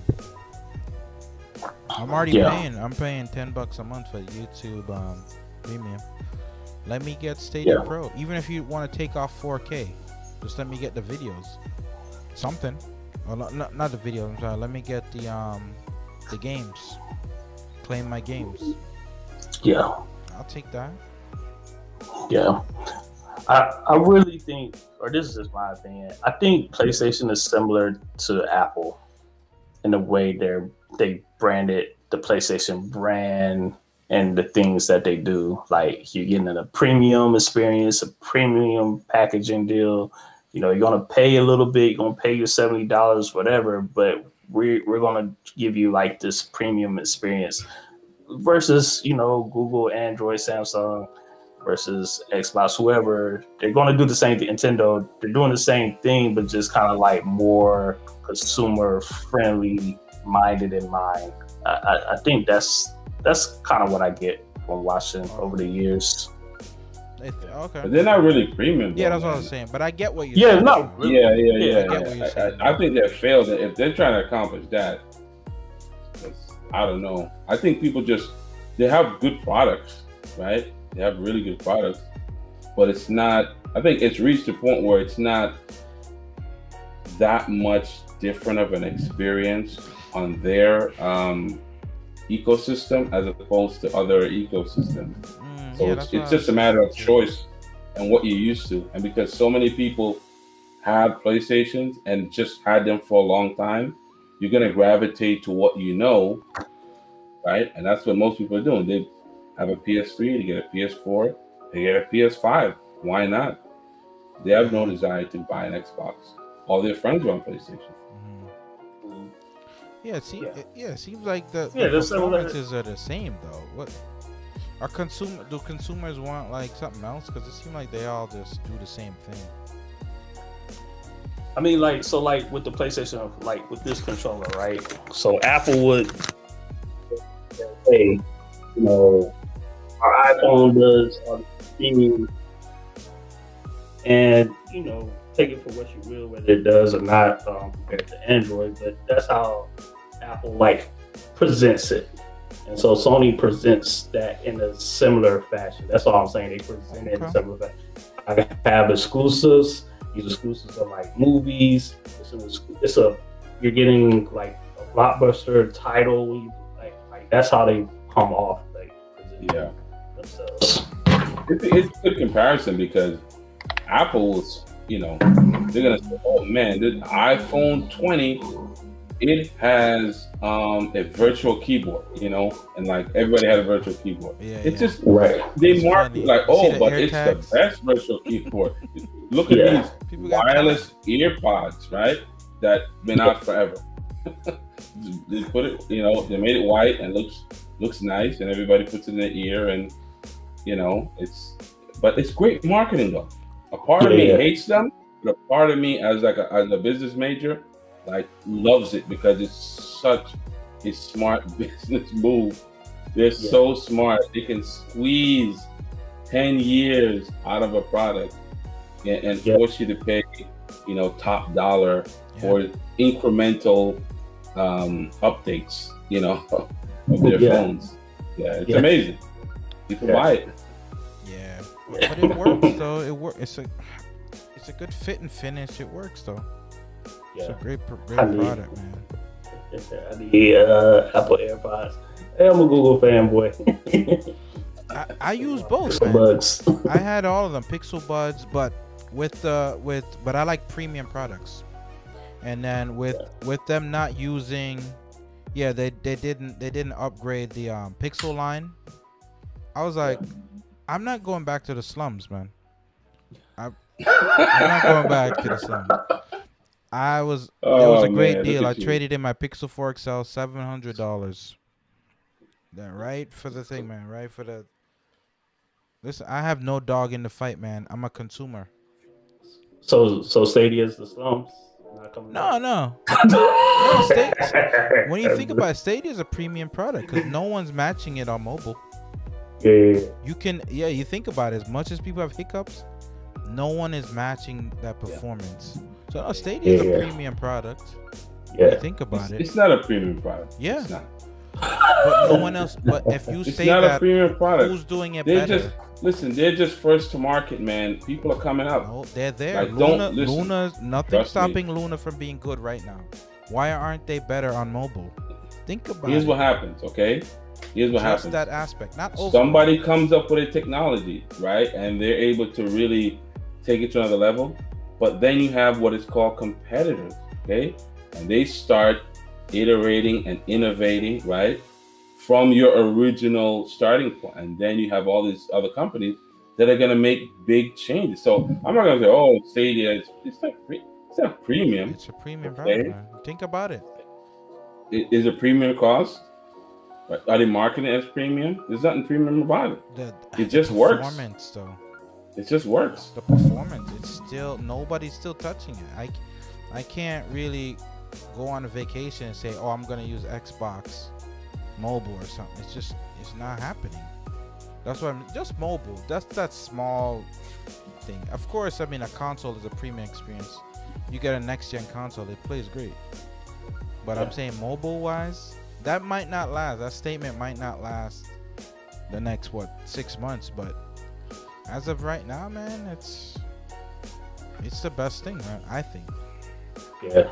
I'm already paying. I'm paying $10 a month for YouTube Premium. Let me get Stadia Pro. Even if you want to take off 4K, just let me get the videos. Something. Well, not the videos. I'm sorry. Let me get the games. Claim my games. Yeah. I'll take that. Yeah. I really think, or this is just my opinion, I think PlayStation is similar to Apple in the way they branded the PlayStation brand and the things that they do. Like you're getting a premium experience, a premium packaging deal. You're gonna pay a little bit, you're gonna pay your $70, whatever, but we're gonna give you like this premium experience versus Google, Android, Samsung versus Xbox, whoever. They're gonna do the same thing. Nintendo, they're doing the same thing, but just kind of like more consumer friendly minded in mind. I think that's kind of what I get from watching over the years. Okay. But they're not really premium. Yeah, though, that's what I man. was saying. But I get what you're saying. not really. Yeah. I get what you're saying. I think they failed. If they're trying to accomplish that, I don't know. I think people they have good products, right? They have really good products, but it's not. I think it's reached a point where it's not that much different of an experience on their ecosystem as opposed to other ecosystems. So it's just a matter of choice and what you're used to. And because so many people have PlayStations and just had them for a long time, you're going to gravitate to what you know, right? And that's what most people are doing. They have a PS3, they get a PS4, they get a PS5. Why not? They have no desire to buy an Xbox. All their friends are on PlayStation. Yeah, it seems like the the performances are the same though. What do consumers want like something else? Because it seems like they all just do the same thing. I mean, like with the PlayStation, like with this controller, right? So Apple would say, our iPhone does on Steam, and take it for what you will, whether it does or not, compared to Android. But that's how Apple presents it, and so Sony presents that in a similar fashion. That's all I'm saying. They present it in a similar fashion. I have exclusives. These exclusives are like movies. You're getting like a blockbuster title. When you, like that's how they come off. Like Yeah. themselves. It's a good comparison because Apple's, you know, they're gonna say, "Oh man, this iPhone 20, it has a virtual keyboard," you know, and like everybody had a virtual keyboard. Yeah, It's yeah. just Right. they It's market funny. like, You see "Oh, the but air it's tags? the best virtual keyboard." Look at Yeah. these People got wireless earpods, right? That been out forever. They put it, you know, they made it white and looks nice, and everybody puts it in their ear, and you know, but it's great marketing though. A part of me Yeah. hates them, but a part of me, as a business major, like loves it because it's such a smart business move. They're so smart; they can squeeze 10 years out of a product and force you to pay, you know, top dollar for incremental updates, you know, of their phones. Yeah, it's amazing. People buy it. Yeah, but it works though. It's a good fit and finish. It works though. It's a great product, man. I need Apple AirPods. Hey, I'm a Google fanboy. I use both, man. Buds. I had all of them, Pixel Buds, but but I like premium products. And then with them not using, they didn't upgrade the Pixel line. I was like, I'm not going back to the slums, man. I'm not going back to the slums. It was a great deal. I traded in my Pixel 4 XL, $700. Then right for the thing, man. Right for the. Listen, I have no dog in the fight, man. I'm a consumer. So Stadia's the slums. No. When you think about it, Stadia is a premium product because no one's matching it on mobile. Yeah. You think about it. As much as people have hiccups, no one is matching that performance. So no, Stadia is a premium product. Yeah. You think about it. It's not a premium product. Yeah. It's not. But no one else. But if you say not that, a premium product. who's doing it better? They're just first to market, man. People are coming up. No, they're there. Like, Luna's nothing Trust stopping me. Luna from being good right now. Why aren't they better on mobile? Think about Here's it. what happens, okay? Here's what happens. That aspect, not over. Somebody comes up with a technology, right? And they're able to really take it to another level. But then you have what is called competitors, okay? And they start iterating and innovating, right? From your original starting point. And then you have all these other companies that are going to make big changes. So I'm not going to say, oh, Stadia, it's not premium. It's a premium product, man. Think about it. Is a premium cost? Are they marketing it as premium? There's nothing premium about it. It just works. Performance, though. It just works. The performance, it's still, nobody's still touching it. I can't really go on a vacation and say, oh, I'm going to use Xbox mobile or something. It's not happening. That's why just mobile. That's that small thing. Of course, I mean, a console is a premium experience. You get a next gen console, it plays great. But I'm saying mobile wise, that might not last. That statement might not last the next 6 months. But as of right now, man, it's the best thing, man, I think. Yeah,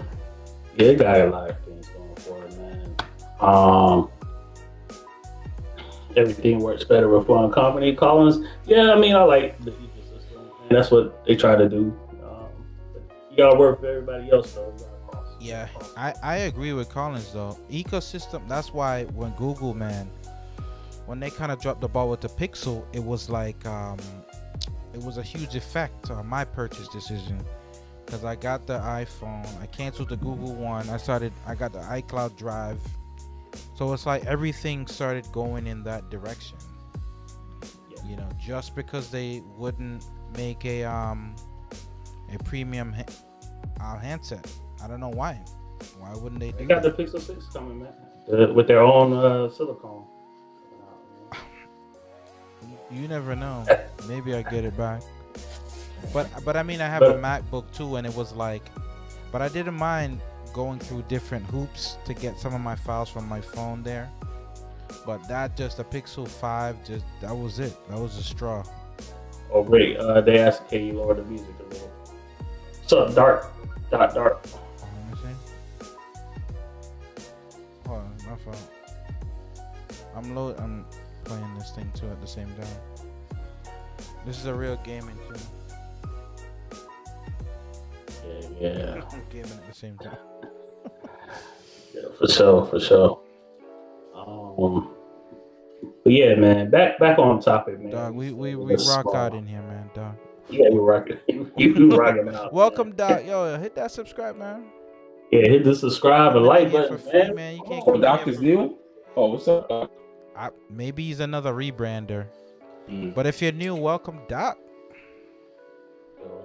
it got a lot of things going for it, man. Everything works better with one company. Collins, yeah, I mean, I like the ecosystem, and that's what they try to do. You gotta work for everybody else, though. Yeah, I agree with Collins though. Ecosystem. That's why when Google, man, when they kind of dropped the ball with the Pixel, it was like it was a huge effect on my purchase decision because I got the iPhone, I canceled the Google One, I got the iCloud Drive. So it's like everything started going in that direction. You know, just because they wouldn't make a premium handset. I don't know why. Why wouldn't they do They got that? the Pixel 6 coming, man, with their own silicone. You never know. Maybe I get it back. But I mean, I have a MacBook too, and it was like, but I didn't mind going through different hoops to get some of my files from my phone there. But that just, the Pixel 5, that was it. That was a straw. Oh, great. They asked, can you lower the music a little? What's up, Dark? Dark. Let me see. Hold on, my fault. I'm playing this thing too at the same time. This is a real gaming too. Yeah. I'm gaming at the same time. Yeah, for sure. But yeah, man, back on topic, man. Dog, we rock out in here, man, dog. Yeah, we rocking. You rocking out. Welcome, Doc. Yo, hit that subscribe, man. Yeah, hit the subscribe and like button, free, man. You can't Oh, Doc is new? Oh, what's up, Doc? Maybe he's another rebrander. But if you're new, welcome, Doc.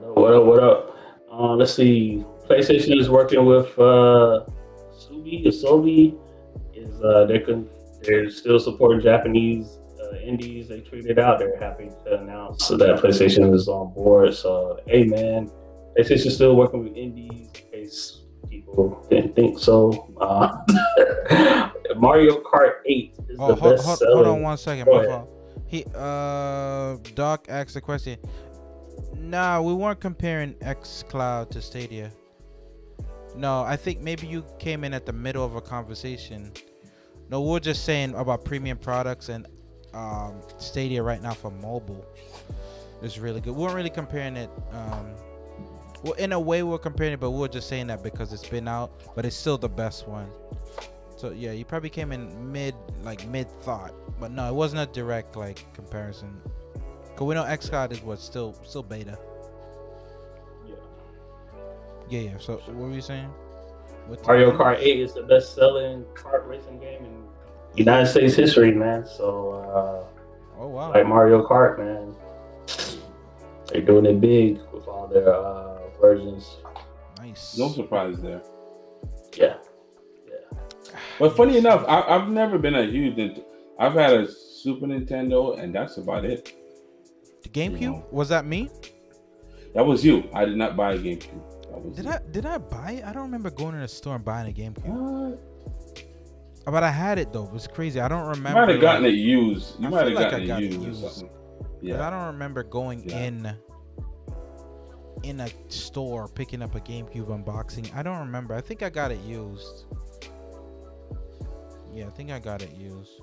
What up? Let's see. PlayStation is working with Sobi. They're still supporting Japanese indies. They tweeted out they're happy to announce that PlayStation is on board. So hey, man, PlayStation's still working with indies in case people didn't think so. Mario Kart 8 is the best selling. Hold on 1 second. My fault. Doc asked the question. Nah, we weren't comparing xCloud to Stadia. No, I think maybe you came in at the middle of a conversation. No, we're just saying about premium products, and Stadia right now for mobile is really good. We weren't really comparing it. Well, in a way we're comparing it, but we're just saying that because it's been out, but it's still the best one. So yeah, you probably came in mid thought, but no, it wasn't a direct comparison. Cause we know xCloud is still beta. Yeah. So what were you saying? Mario Kart 8 is the best-selling kart racing game in United States history, man. So, oh wow, like Mario Kart, man, they're doing it big with all their versions. Nice. No surprise there. Yeah. But funny enough, I've never been a huge. I've had a Super Nintendo, and that's about it. The GameCube? Was that me? That was you. I did not buy a GameCube. Did I buy it? I don't remember going in a store and buying a GameCube. But I had it though. It was crazy. I don't remember. You might have gotten it used. You might have I gotten it used. Or something. Yeah. I don't remember going in a store picking up a GameCube unboxing. I don't remember. I think I got it used. Yeah, I think I got it used.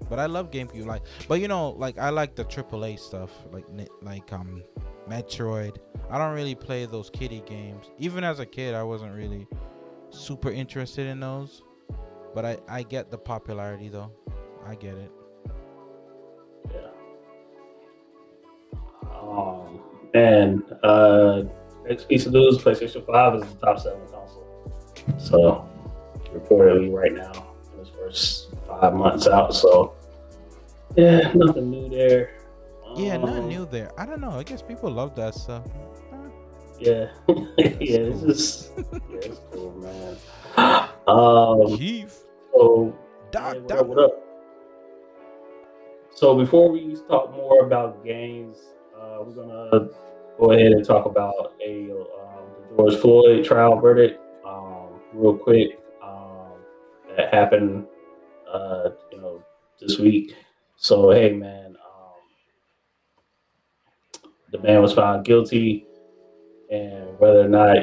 But I love GameCube. But I like the AAA stuff, like Metroid. I don't really play those kiddie games. Even as a kid, I wasn't really super interested in those. But I get the popularity though. I get it. Yeah. Next piece of news: PlayStation 5 is the top-selling console. So reportedly, right now, in its first 5 months out. So yeah, nothing new there. Yeah, nothing new there. I don't know. I guess people love that stuff. Yeah, it's cool, man. Keith. So, what up? So before we talk more about games, we're gonna go ahead and talk about the George Floyd trial verdict, real quick. That happened, this week. So hey, man, the man was found guilty. And whether or not,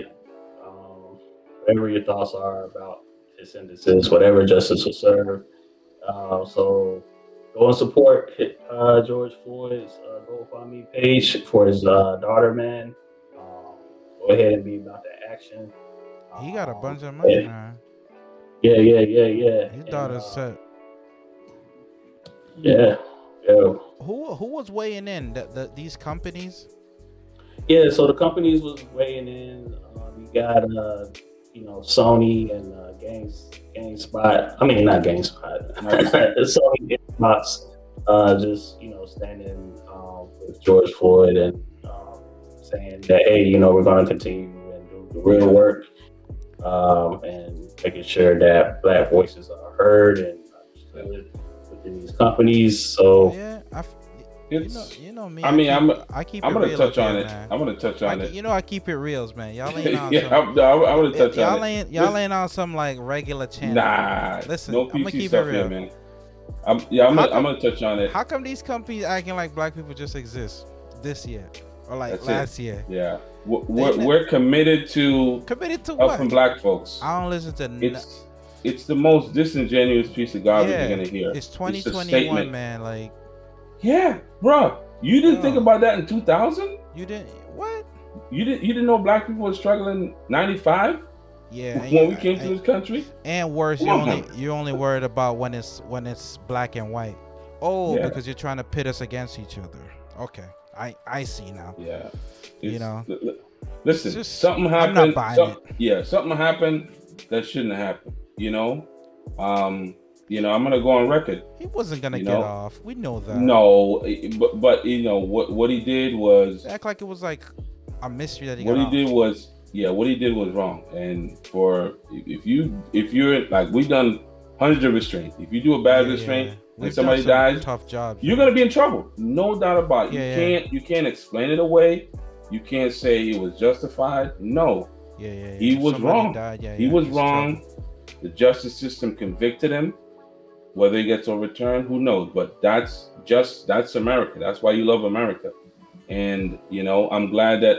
whatever your thoughts are about his sentences, whatever justice will serve. So go and support George Floyd's GoFundMe page for his daughter, man. Go ahead and be about that action. He got a bunch of money, man. Yeah. His daughter's set. Yeah. Who was weighing in? These companies? Yeah, so the companies was weighing in. We got Sony and GameSpot. I mean, not GameSpot. Sony Xbox. Just standing with George Floyd and saying that hey, we're going to continue and do the real work and making sure that Black voices are heard and understood within these companies. So yeah, you know me. I mean, I keep. I'm gonna real touch on here, it. man. I'm gonna touch on it. I keep it reals, man. Y'all ain't on yeah, I'm gonna touch on it. Y'all ain't on some regular channel. Nah, listen, no I'm gonna PC keep stuff it real, here, man. I'm gonna touch on it. How come these companies acting like Black people just exist this year or That's last year? Yeah. We're committed to helping what? black folks. I don't listen to. It's the most disingenuous piece of garbage Yeah, you're gonna hear. it's It's a 2021, statement. man. Like, Yeah, bro. You didn't think No. about that in 2000? you didn't what? You didn't know black people were struggling 95 Yeah, when we came to this country? and worse, Come on. you're only worried about when it's black and white. Oh, Yeah. because you're trying to pit us against each other. Okay, I see now. Yeah. You know, Listen, it's just- something I'm happened. not buying Yeah, something happened that shouldn't have happened. I'm gonna go on record. He wasn't gonna You get know? off. We know that. No, but what he did was Act like it was like a mystery that he what got he off. did was what he did was wrong. And if you're like, we've done hundreds of restraints. If you do a bad restraint We've and somebody done some dies, tough jobs. you're gonna be in trouble. No doubt about it. Yeah, You can't explain it away. You can't say it was justified. No, Yeah. he was Somebody wrong. died, He was he's wrong. trouble. The justice system convicted him. Whether he gets overturned, who knows? But that's America. That's why you love America. And I'm glad that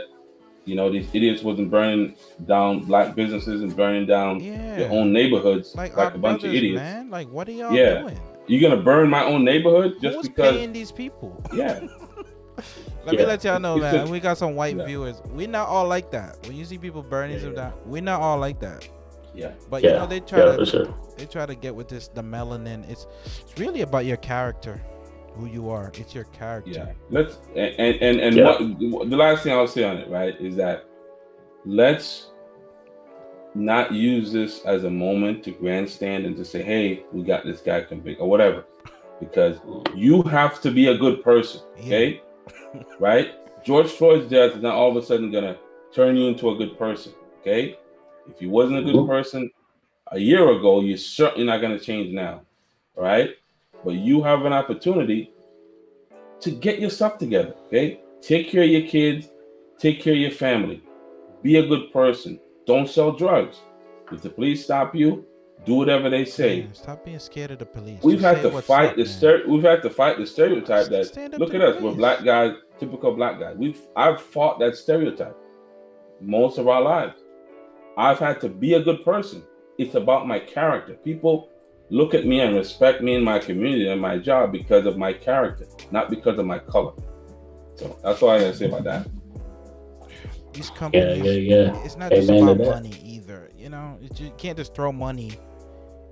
these idiots wasn't burning down black businesses and burning down their own neighborhoods like our a bunch of brothers, idiots. man. Like, what are y'all Yeah. doing? You're gonna burn my own neighborhood just Who's because? paying these people? Yeah. Let me let y'all know, It's man. a- We got some white Yeah. viewers. We're not all like that. When you see people burning them down, we're not all like that. Yeah. But Yeah. they try for sure. they try to get with the melanin. It's really about your character, who you are. It's your character. Yeah. Let's and Yeah. what the last thing I'll say on it, right, is that let's not use this as a moment to grandstand and to say, hey, we got this guy convicted or whatever. Because you have to be a good person, okay? Right? George Floyd's death is not all of a sudden gonna turn you into a good person, okay? If you wasn't a good person a year ago, you're certainly not gonna change now, all right? But you have an opportunity to get your stuff together, okay? Take care of your kids, take care of your family, be a good person. Don't sell drugs. If the police stop you, do whatever they say. Man, stop being scared of the police. We've Just had say to what's fight up, the man. we've had to fight the stereotype that Stand up look to at the us, we're police. black guys, typical black guys. I've fought that stereotype most of our lives. I've had to be a good person. It's about my character. People look at me and respect me in my community and my job because of my character, not because of my color. So that's all I gotta say about that. These companies, Yeah. it's not just Amen to about that. money either. You can't just throw money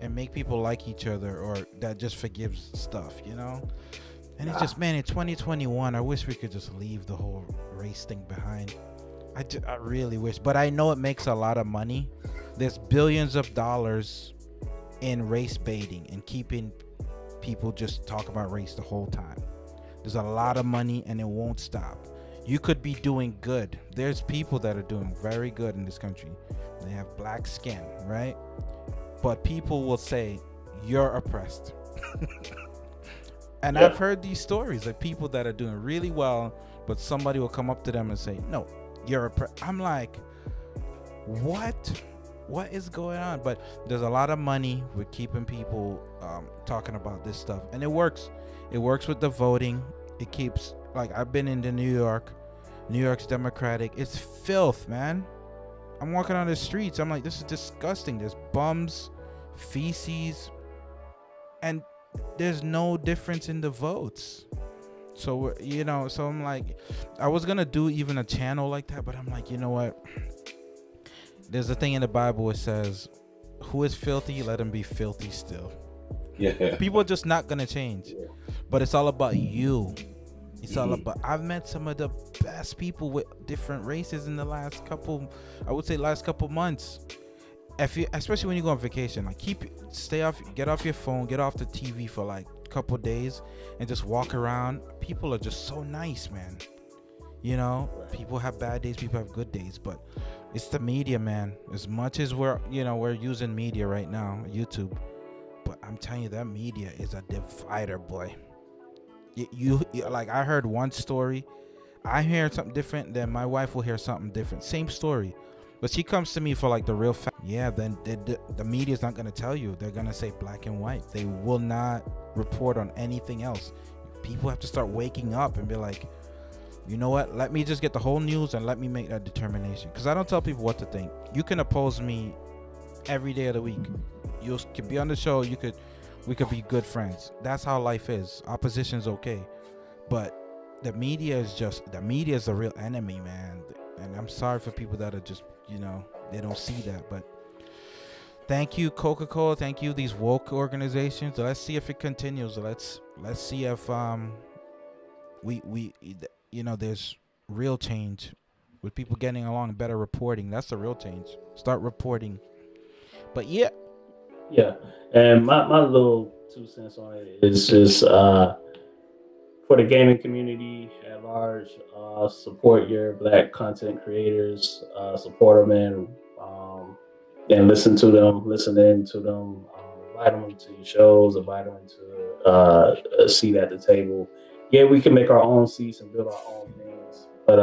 and make people like each other, or that just forgives stuff, And it's just, man, in 2021, I wish we could just leave the whole race thing behind. I really wish, but I know it makes a lot of money. There's billions of dollars in race baiting and keeping people just talk about race the whole time. There's a lot of money and it won't stop. You could be doing good. There's people that are doing very good in this country. They have black skin, right? But people will say, you're oppressed. And Yeah. I've heard these stories of people that are doing really well, but somebody will come up to them and say, no, you're oppressed. I'm like, what? What is going on? But there's a lot of money with keeping people talking about this stuff. And it works. It works with the voting. It keeps, like, I've been into New York. New York's Democratic. It's filth, man. I'm walking on the streets. I'm like, this is disgusting. There's bums, feces, and there's no difference in the votes. So, so I'm like, I was going to do even a channel like that, but I'm like, you know what? There's a thing in the Bible that says, who is filthy, let him be filthy still. Yeah. People are just not going to change. But it's all about you. It's all about, I've met some of the best people with different races in the last couple months. Especially when you go on vacation, like get off your phone, get off the TV for like a couple days and just walk around. People are just so nice, man. People have bad days, people have good days, but it's the media, man. As much as we're using media right now, YouTube, but I'm telling you, that media is a divider, boy. You like, I heard one story, I hear something different, then my wife will hear something different, same story, but she comes to me for like the real fact. Yeah, then the media's not going to tell you. They're going to say black and white. They will not report on anything else. People have to start waking up and be like, you know what? Let me just get the whole news and let me make that determination. Because I don't tell people what to think. You can oppose me every day of the week. You can be on the show. We could be good friends. That's how life is. Opposition's okay, but the media is the real enemy, man. And I'm sorry for people that are just, they don't see that. But thank you, Coca-Cola. Thank you, these woke organizations. Let's see if it continues. Let's see if we there's real change with people getting along, better reporting. That's the real change. Start reporting. But yeah. And my little 2 cents on it is just for the gaming community at large, support your Black content creators, support them and listen in to them, invite them to your shows, invite them to a seat at the table. Yeah, we can make our own seats and build our own things, but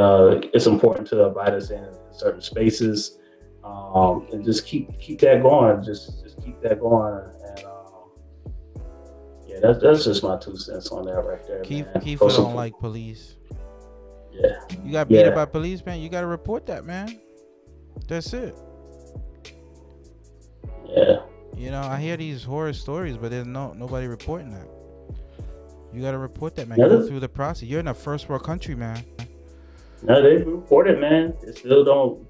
it's important to invite us in certain spaces, and just keep that going. Just keep that going, and that's just my 2 cents on that right there. Keith don't like police. Yeah, you got beat up by police, man. You got to report that, man. That's it. Yeah. I hear these horror stories, but there's nobody reporting that. You got to report that, man. Go through the process. You're in a first world country, man. No, they report it, man. It still don't.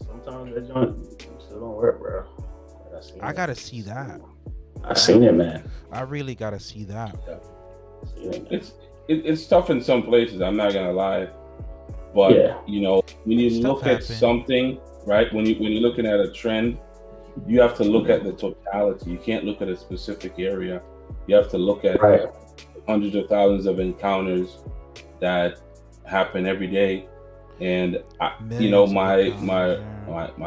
Sometimes they still don't work, bro. I got to see that. I seen it, man. I really got to see that. It's tough in some places. I'm not gonna lie, but when you look at something, right? When you're looking at a trend, you have to look at the totality. You can't look at a specific area. You have to look at hundreds of thousands of encounters that happen every day. And my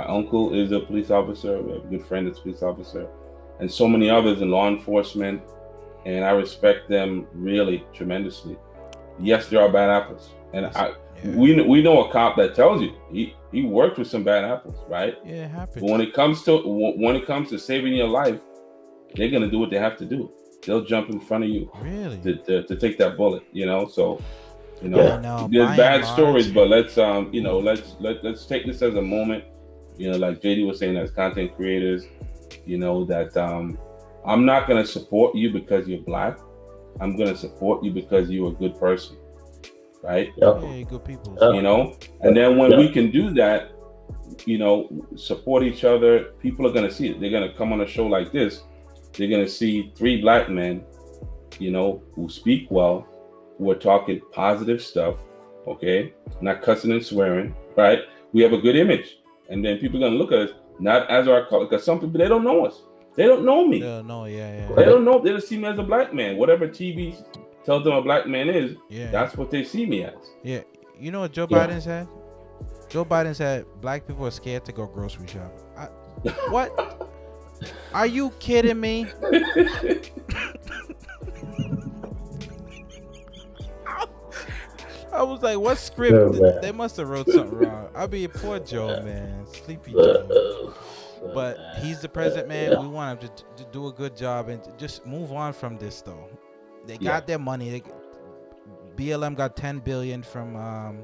uncle is a police officer. We have a good friend that's a police officer, and so many others in law enforcement. And I respect them really tremendously. Yes, there are bad apples, and we know a cop that tells you he worked with some bad apples, right? Yeah, it happens. But when it comes to saving your life, they're gonna do what they have to do. They'll jump in front of you, really, to take that bullet. So there's bad stories, but let's take this as a moment. Like JD was saying, as content creators, that I'm not gonna support you because you're Black. I'm gonna support you because you're a good person, right? Yeah, good people. And then when we can do that, support each other. People are gonna see it. They're gonna come on a show like this. They're gonna see 3 Black men, who speak well, who are talking positive stuff, okay? Not cussing and swearing, right? We have a good image. And then people are gonna look at us not as our color, because some people, they don't know us. They don't know me. They don't know, yeah. They don't know. They just see me as a Black man. Whatever TV tells them a Black man is, that's what they see me as. Yeah. You know what Joe Biden said? Joe Biden said Black people are scared to go grocery shopping. What? Are you kidding me? I was like, what script? They must have wrote something wrong. Poor Joe, man. Sleepy Joe. But he's the president, man. We want him to do a good job and just move on from this, though. They got their money. BLM got $10 billion from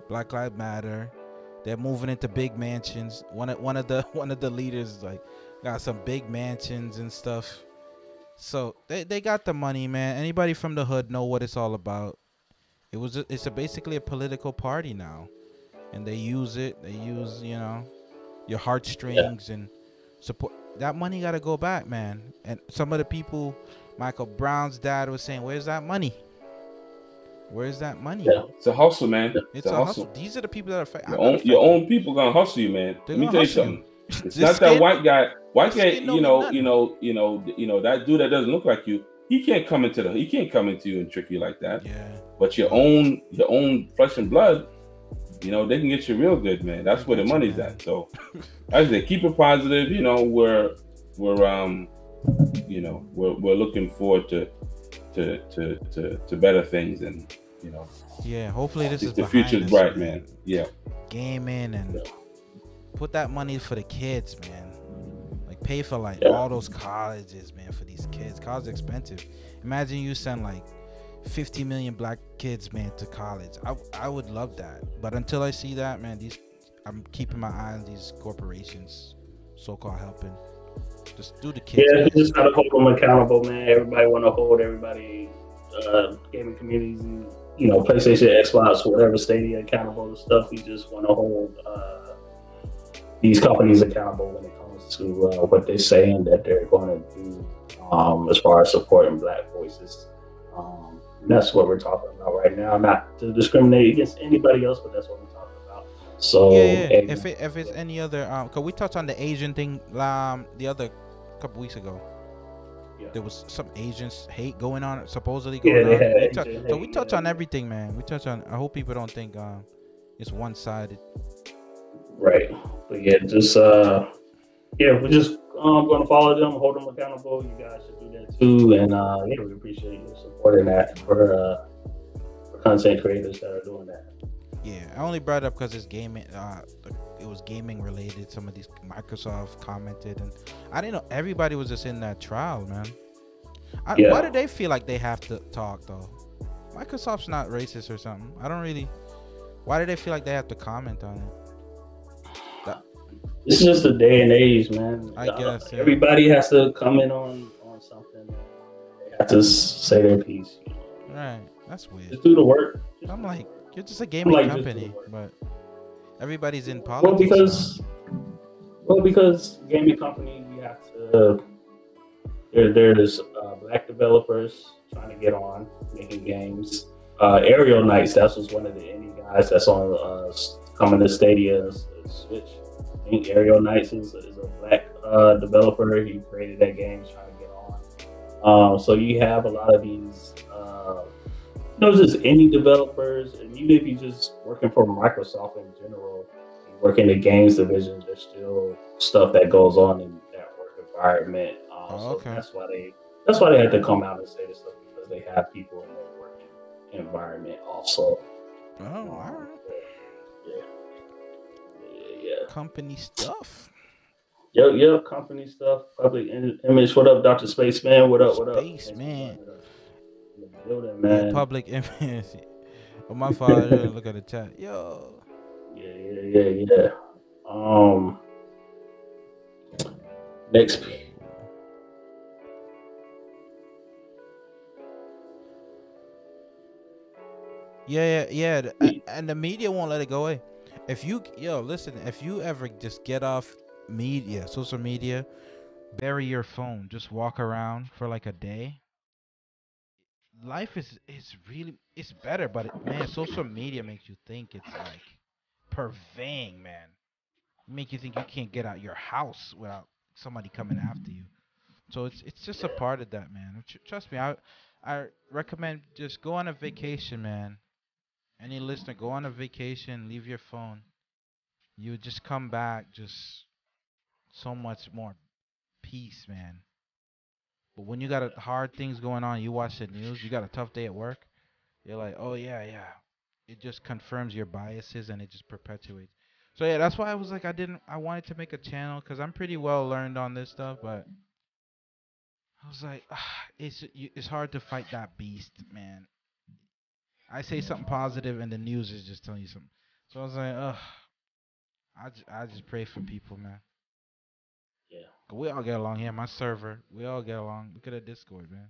Black Lives Matter. They're moving into big mansions. One of the leaders got some big mansions and stuff. So they got the money, man. Anybody from the hood know what it's all about. It's basically a political party now, and they use it. They use your heartstrings and support. That money got to go back, man. And some of the people, Michael Brown's dad was saying, "Where's that money? Where's that money?" Yeah. It's a hustle, man. It's a hustle. These are the people that are affected. Your own people gonna hustle you, man. Let me tell you something. It's not that white guy. White guy, that dude that doesn't look like you. He can't come into you and trick you like that. Yeah. But your own flesh and blood, they can get you real good, man. That's where the money's at. So as they keep it positive, we're looking forward to better things, and Yeah, hopefully this is the future's bright, man. Yeah. Gaming and put that money for the kids, man. Pay for all those colleges, man, for these kids. College is expensive. Imagine you send 50 million black kids, man, to college. I would love that. But until I see that, man, I'm keeping my eye on these corporations, so-called helping. Just do the kids, Yeah, you man. just gotta hold them accountable, man. Everybody want to hold everybody, gaming communities, PlayStation, Xbox, whatever Stadia accountable and stuff. We just want to hold these companies accountable when it comes to what they're saying that they're going to do as far as supporting Black voices. And that's what we're talking about right now. Not to discriminate against anybody else, but that's what we're talking about. So, Yeah, yeah. If it's any other, cause we touched on the Asian thing the other couple weeks ago. yeah, There was some Asians hate going on, supposedly yeah, going they on. had So we touch on yeah. everything, man. We touch on. I hope people don't think it's one sided. Right. But yeah, just we're just going to follow them, hold them accountable. You guys should do that too, and yeah, we appreciate you supporting that for content creators that are doing that. Yeah, I only brought it up because it's gaming. It was gaming related. Some of these Microsoft commented, and I didn't know everybody was just in that trial, man. Yeah. Why do they feel like they have to talk though? Microsoft's not racist or something. I don't really. Why do they feel like they have to comment on it? This is just the day and age, man. I guess, yeah. Everybody has to comment on something. They have to say their piece. Right, that's weird. Just do the work. I'm like, you're just a gaming like, company, but everybody's in Well, politics. because gaming company, you have to. There's Black developers trying to get on making games. Aerial Knights, that was one of the indie guys that's on coming to Stadia and Switch. I think Aerial Knights is a Black developer. He created that game, he's trying to get on. So you have a lot of these, just indie developers, and even if you're just working for Microsoft in general, you work in the games division, there's still stuff that goes on in that work environment. Okay. So that's why they had to come out and say this stuff, because they have people in their working environment also. Oh, all right. Yeah. Company stuff. Yep, company stuff, public image. What up, Dr. Spaceman? What up? Spaceman. Building, man. Yeah, public image. Oh, my father, look at the chat. Yo. Yeah. Next. Yeah. And the media won't let it go away. If you ever just get off social media, bury your phone, just walk around for like a day. Life is it's better, but man, social media makes you think it's like purveying, man. Make you think you can't get out your house without somebody coming after you. So it's just a part of that, man. Trust me, I recommend just go on a vacation, man. Any listener, go on a vacation, leave your phone. You would just come back just so much more peace, man. But when you got hard things going on, you watch the news, you got a tough day at work, you're like, oh yeah. It just confirms your biases and it just perpetuates. So yeah, that's why I was like, I wanted to make a channel because I'm pretty well learned on this stuff, but I was like, it's hard to fight that beast, man. I say something positive and the news is just telling you something. So I was like, I just pray for people, man. Yeah. We all get along here. My server, we all get along. Look at the Discord, man.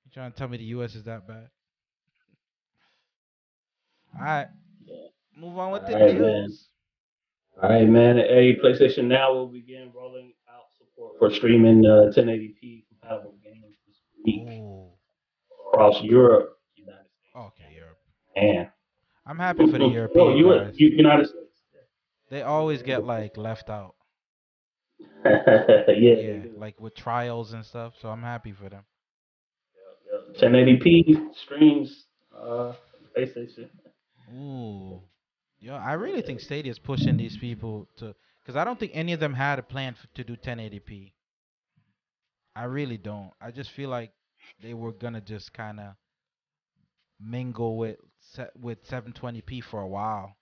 You trying to tell me the U.S. is that bad? All right, Yeah. move on with the Man. news. All right, man. Hey, PlayStation Now will begin rolling out support for streaming 1080p compatible games this week across Europe, United States. Okay, Europe. And I'm happy for the European guys. United States. They always get like left out. Yeah, like with trials and stuff. So I'm happy for them. 1080p streams, PlayStation. Ooh, yeah. I really think Stadia's pushing these people to, because I don't think any of them had a plan to do 1080p. I really don't. I just feel like they were gonna just kind of mingle with 720p for a while.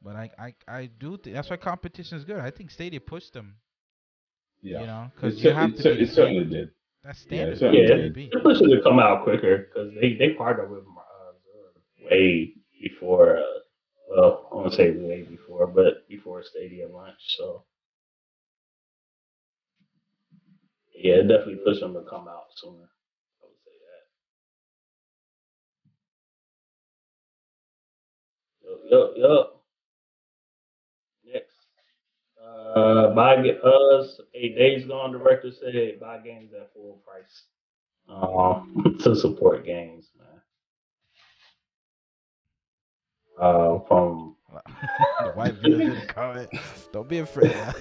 But I do think that's why competition is good. I think Stadia pushed them. Yeah, Because you have to be. It certainly did. That's Yeah, standard though. certain Yeah, Type games. B. it's pushing to come out quicker because they partnered with way before. Well, I won't say way before, but before Stadia launch. So yeah, it definitely pushed them to come out sooner. I would say that. Yup, yup, yup. Next, a Days Gone director said buy games at full price. To support games, man. From The white viewers in the comment. Don't be afraid now.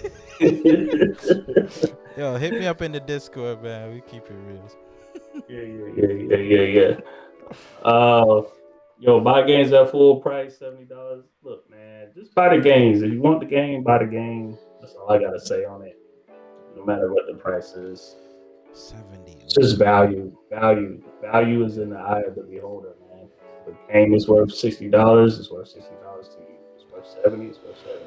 Yo, hit me up in the Discord, man. We keep it real. yeah. Yo, buy games at full price, $70. Look, man, just buy the games. If you want the game, buy the game. That's all I gotta say on it. No matter what the price is, 70. it's just value. Value is in the eye of the beholder, man. The game is worth $60. It's worth $60 to you. It's worth 70. It's worth 70.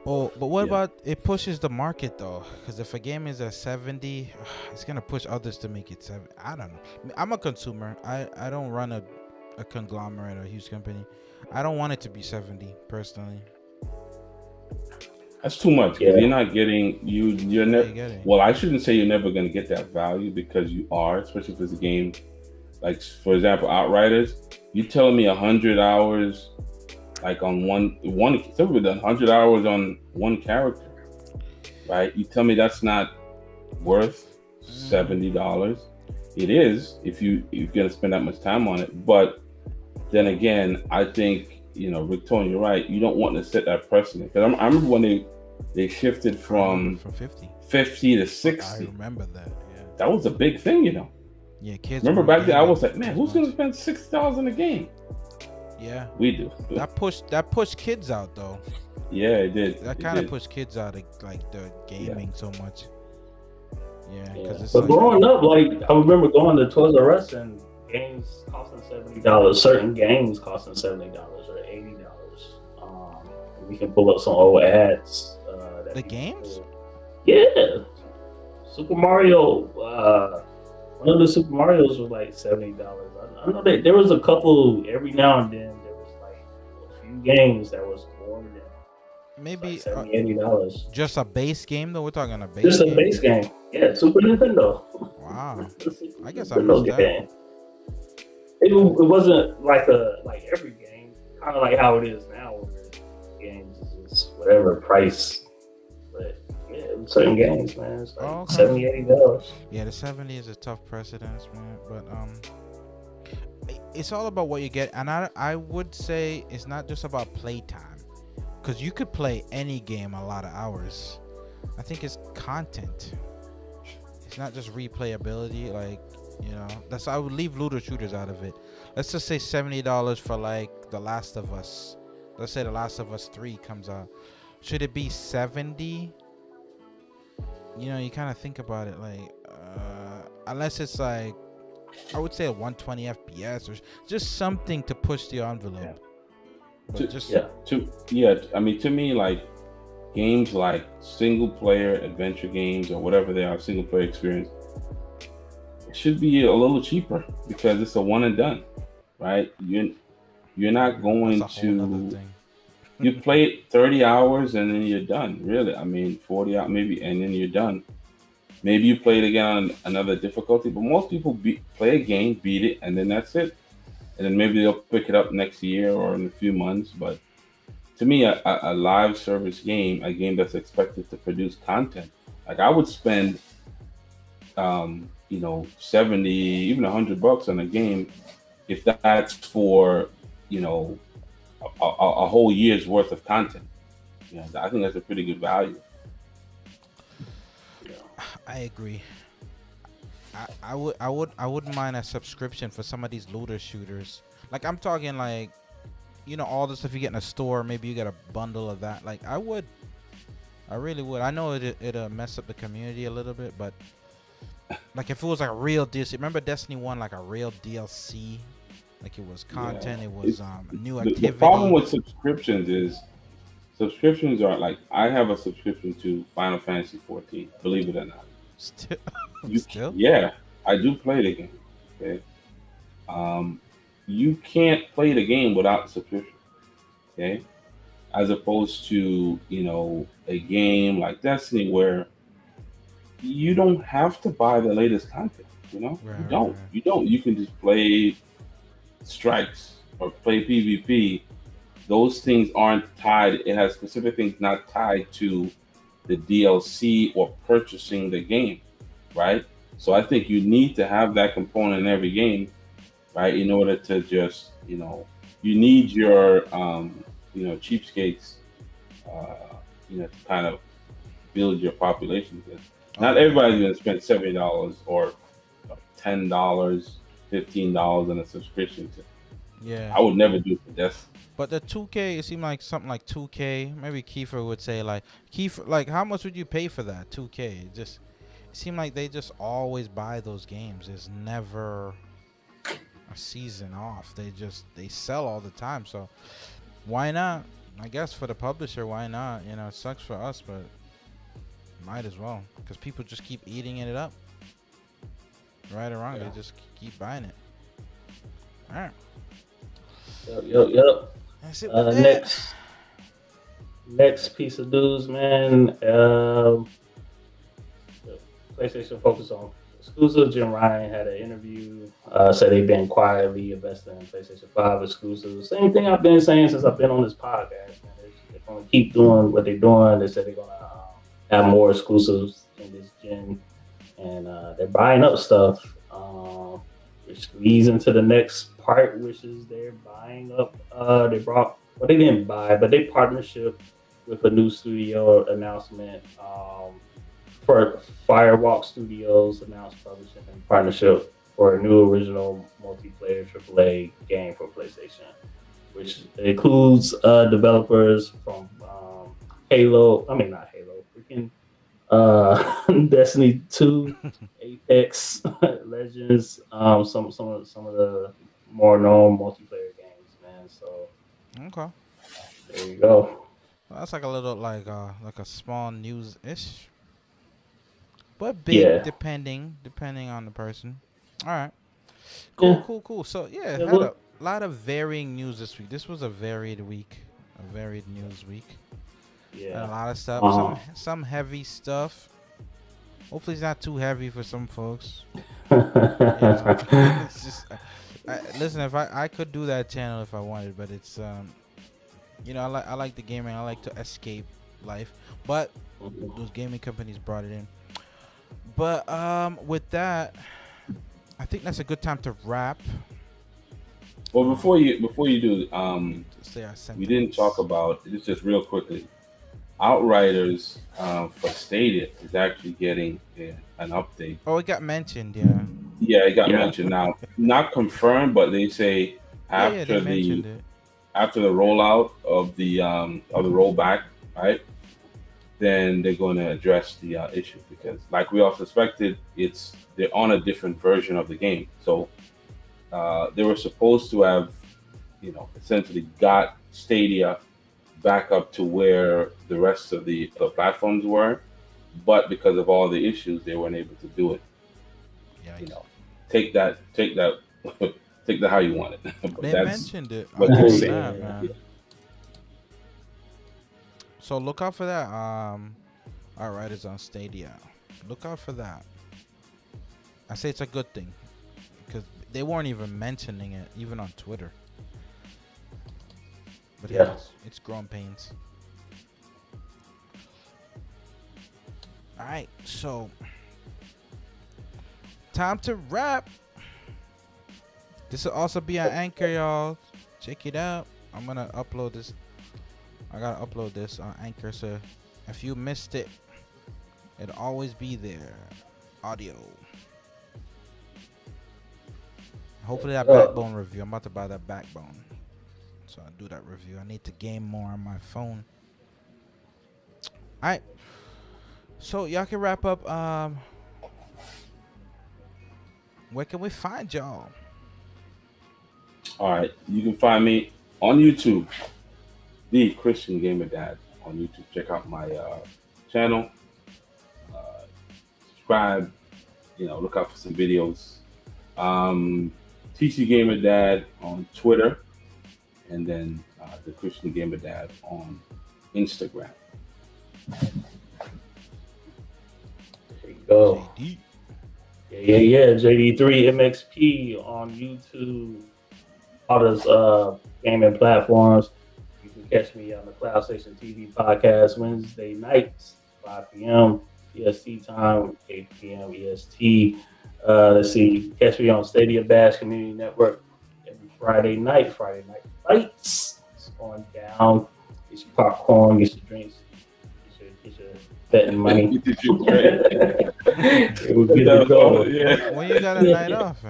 Oh, but what Yeah. about it pushes the market though? Because if a game is at 70, it's gonna push others to make it 7. I don't know. I'm a consumer. I don't run a conglomerate or a huge company. I don't want it to be 70 personally. That's too much because Yeah. you're not getting you're Yeah, never. you get it. Well, I shouldn't say you're never going to get that value because you are, especially if it's a game like, for example, Outriders. You telling me 100 hours, like on one. Somebody done 100 hours on one character, right? You tell me that's not worth $70. It is if you're going to spend that much time on it. But then again, I think Rick Tony, you're right. You don't want to set that precedent because I remember when they shifted from 50. 50 to I 60. remember that. Yeah. That was a big thing, Yeah, kids. Remember weren't back then, I gaming was like, man, as who's going to much. spend $6 in a game? Yeah. We do. That pushed kids out though. Yeah, it did. That It kind of did. pushed kids out of like the gaming so much. Yeah, because it's But like growing up, like I remember going to Toys R Us and games costing $70. Certain games costing $70 or $80. We can pull up some old ads. the games. Yeah, Super Mario. One of the Super Mario's was like $70. I know that there was a couple every now and then. There was like a few games that was more than Maybe like $70, $80. just a base game though. We're talking a base. Just a game? base game. Yeah, Super Nintendo. Wow. I guess I Nintendo missed that. game. It wasn't like every game, kind of like how it is now, where games is just whatever price. But yeah, certain games, man, it's like Okay. $70, $80. Yeah, the 70 is a tough precedence, man. But it's all about what you get, and I would say it's not just about playtime, because you could play any game a lot of hours. I think it's content. It's not just replayability, like that's I would leave looter shooters out of it. Let's just say $70 for like The Last of Us. Let's say The Last of Us 3 comes out. Should it be 70? You kind of think about it like unless it's like I would say a 120 FPS or just something to push the envelope. But To me, like games like single player adventure games or whatever they are, single player experience, it should be a little cheaper because it's a one and done, right? You're not going that's a whole nother to thing. you play it 30 hours and then you're done. Really, I mean 40 hours maybe, and then you're done. Maybe you play it again on another difficulty, but most people play a game, beat it, and then that's it. And then maybe they'll pick it up next year or in a few months. But to me, a live service game, a game that's expected to produce content, like I would spend, 70, even $100 on a game, if that's for, a whole year's worth of content. Yeah, I think that's a pretty good value. I agree. I wouldn't mind a subscription for some of these looter shooters. Like I'm talking like, all the stuff you get in a store. Maybe you get a bundle of that. Like I really would. I know it'll mess up the community a little bit, but like if it was like a real DLC. Remember Destiny 1, like a real DLC. Like it was content. Yeah. It was new activity. The problem with subscriptions is subscriptions are like I have a subscription to Final Fantasy 14. Believe it or not. Still. You, Still? Yeah, I do play the game. Okay. Um, you can't play the game without subscription. Okay. As opposed to a game like Destiny where you don't have to buy the latest content. Right, You right, don't. right. You don't. You can just play strikes or play PvP. Those things aren't tied. It has specific things not tied to the DLC or purchasing the game, right? So I think you need to have that component in every game, right? In order to just, you need your, cheapskates, to kind of build your population. Because Oh not yeah, everybody's going to spend $70 or $10, $15 on a subscription. yeah. I would never do it for this. But the 2K, it seemed like something like 2K. Maybe Kiefer would say like Kiefer, like how much would you pay for that 2K? It seemed like they just always buy those games. There's never a season off. They sell all the time. So why not? I guess for the publisher, why not? It sucks for us, but might as well because people just keep eating it up. Right or wrong, Yeah. they just keep buying it. All right, Yep. that's it with that. Next piece of news, man. PlayStation focus on exclusives. Jim Ryan had an interview. Said they've been quietly investing in PlayStation 5 exclusives. Same thing I've been saying since I've been on this podcast. Man. They're going to keep doing what they're doing. They said they're going to have more exclusives in this gen, and they're buying up stuff, which leads into the next part, which is they're buying up. They didn't buy, but they partnership with a new studio announcement. For Firewalk Studios announced publishing and partnership for a new original multiplayer AAA game for PlayStation, which includes developers from Halo. I mean, not Halo, freaking Destiny 2, Apex Legends, some of the more known multiplayer games, man. So Okay. there you go. Well, that's like a little like a small news ish, but big Yeah. depending on the person. All right. Yeah. Cool. So yeah, Yeah, had a look. lot of varying news this week. This was a varied week, a varied news week. And a Yeah. lot of stuff. Uh-huh. Some heavy stuff. Hopefully, it's not too heavy for some folks. It's just. Listen, if I could do that channel if I wanted, but it's I like the gaming. I like to escape life, but those gaming companies brought it in. But with that, I think that's a good time to wrap. Well, before you do, To say our we sentiments. didn't talk about this just real quickly. Outriders for Stadia is actually getting an update. Oh, it got mentioned, yeah. Yeah, it got Yeah. mentioned now, not confirmed, but they say Yeah, they after mentioned it. the rollout of the rollback, right? Then they're going to address the issue because, like we all suspected, they're on a different version of the game. So they were supposed to have, essentially got Stadia back up to where the rest of the platforms were, but because of all the issues, they weren't able to do it. Yeah, Take that, take that how you want it. But they that's mentioned it. what I'll they're give you saying. that, man. So look out for that. Outriders on Stadia. Look out for that. I say it's a good thing because they weren't even mentioning it, even on Twitter. But yeah, Yeah. it's growing pains. All right, so time to wrap. This will also be on Anchor, y'all. Check it out. I'm gonna upload this. I gotta upload this on Anchor, so if you missed it, it'll always be there. Audio. Hopefully that Backbone review. I'm about to buy that Backbone, so I'll do that review. I need to game more on my phone. All right. So y'all can wrap up. Where can we find y'all? All right, you can find me on YouTube, the Christian Gamer Dad on YouTube. Check out my channel, subscribe, look out for some videos. TC Gamer Dad on Twitter, and then the Christian Gamer Dad on Instagram. There you go. JD. Yeah. JD3MXP on YouTube. All those gaming platforms. You can catch me on the Cloud Station TV podcast Wednesday nights, 5 p.m. EST time, 8 p.m. EST. Let's see. Catch me on Stadia Bash Community Network every Friday night fights. It's going down. Get your popcorn, get your drinks, get your betting money. We'll get it going. When you got a night off?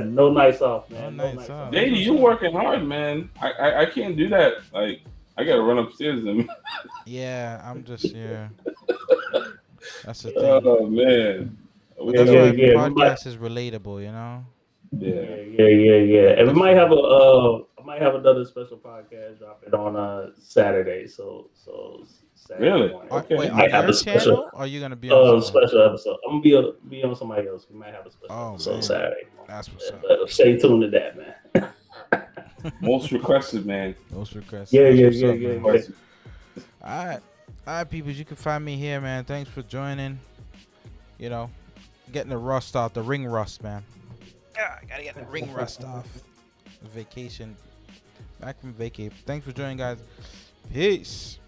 No nights off, man. No nights off. JD, you working hard, man. I can't do that. Like, I gotta run upstairs and Yeah, I'm just That's the thing. oh man. But that's why podcast is relatable, Yeah. And we might have I might have another special podcast dropping on Saturday. So Saturday Really? morning. Okay. Wait, Might on have your a special channel? Or are you gonna be on something? special episode. I'm gonna be on somebody else. We might have a special episode man. Saturday. That's what's up. But stay tuned to that, man. Most requested, man. Most requests. Yeah. All right, people. You can find me here, man. Thanks for joining. Getting the rust off, the ring rust, man. Yeah, I gotta get the ring rust off. Vacation. Back from vacay. Thanks for joining, guys. Peace.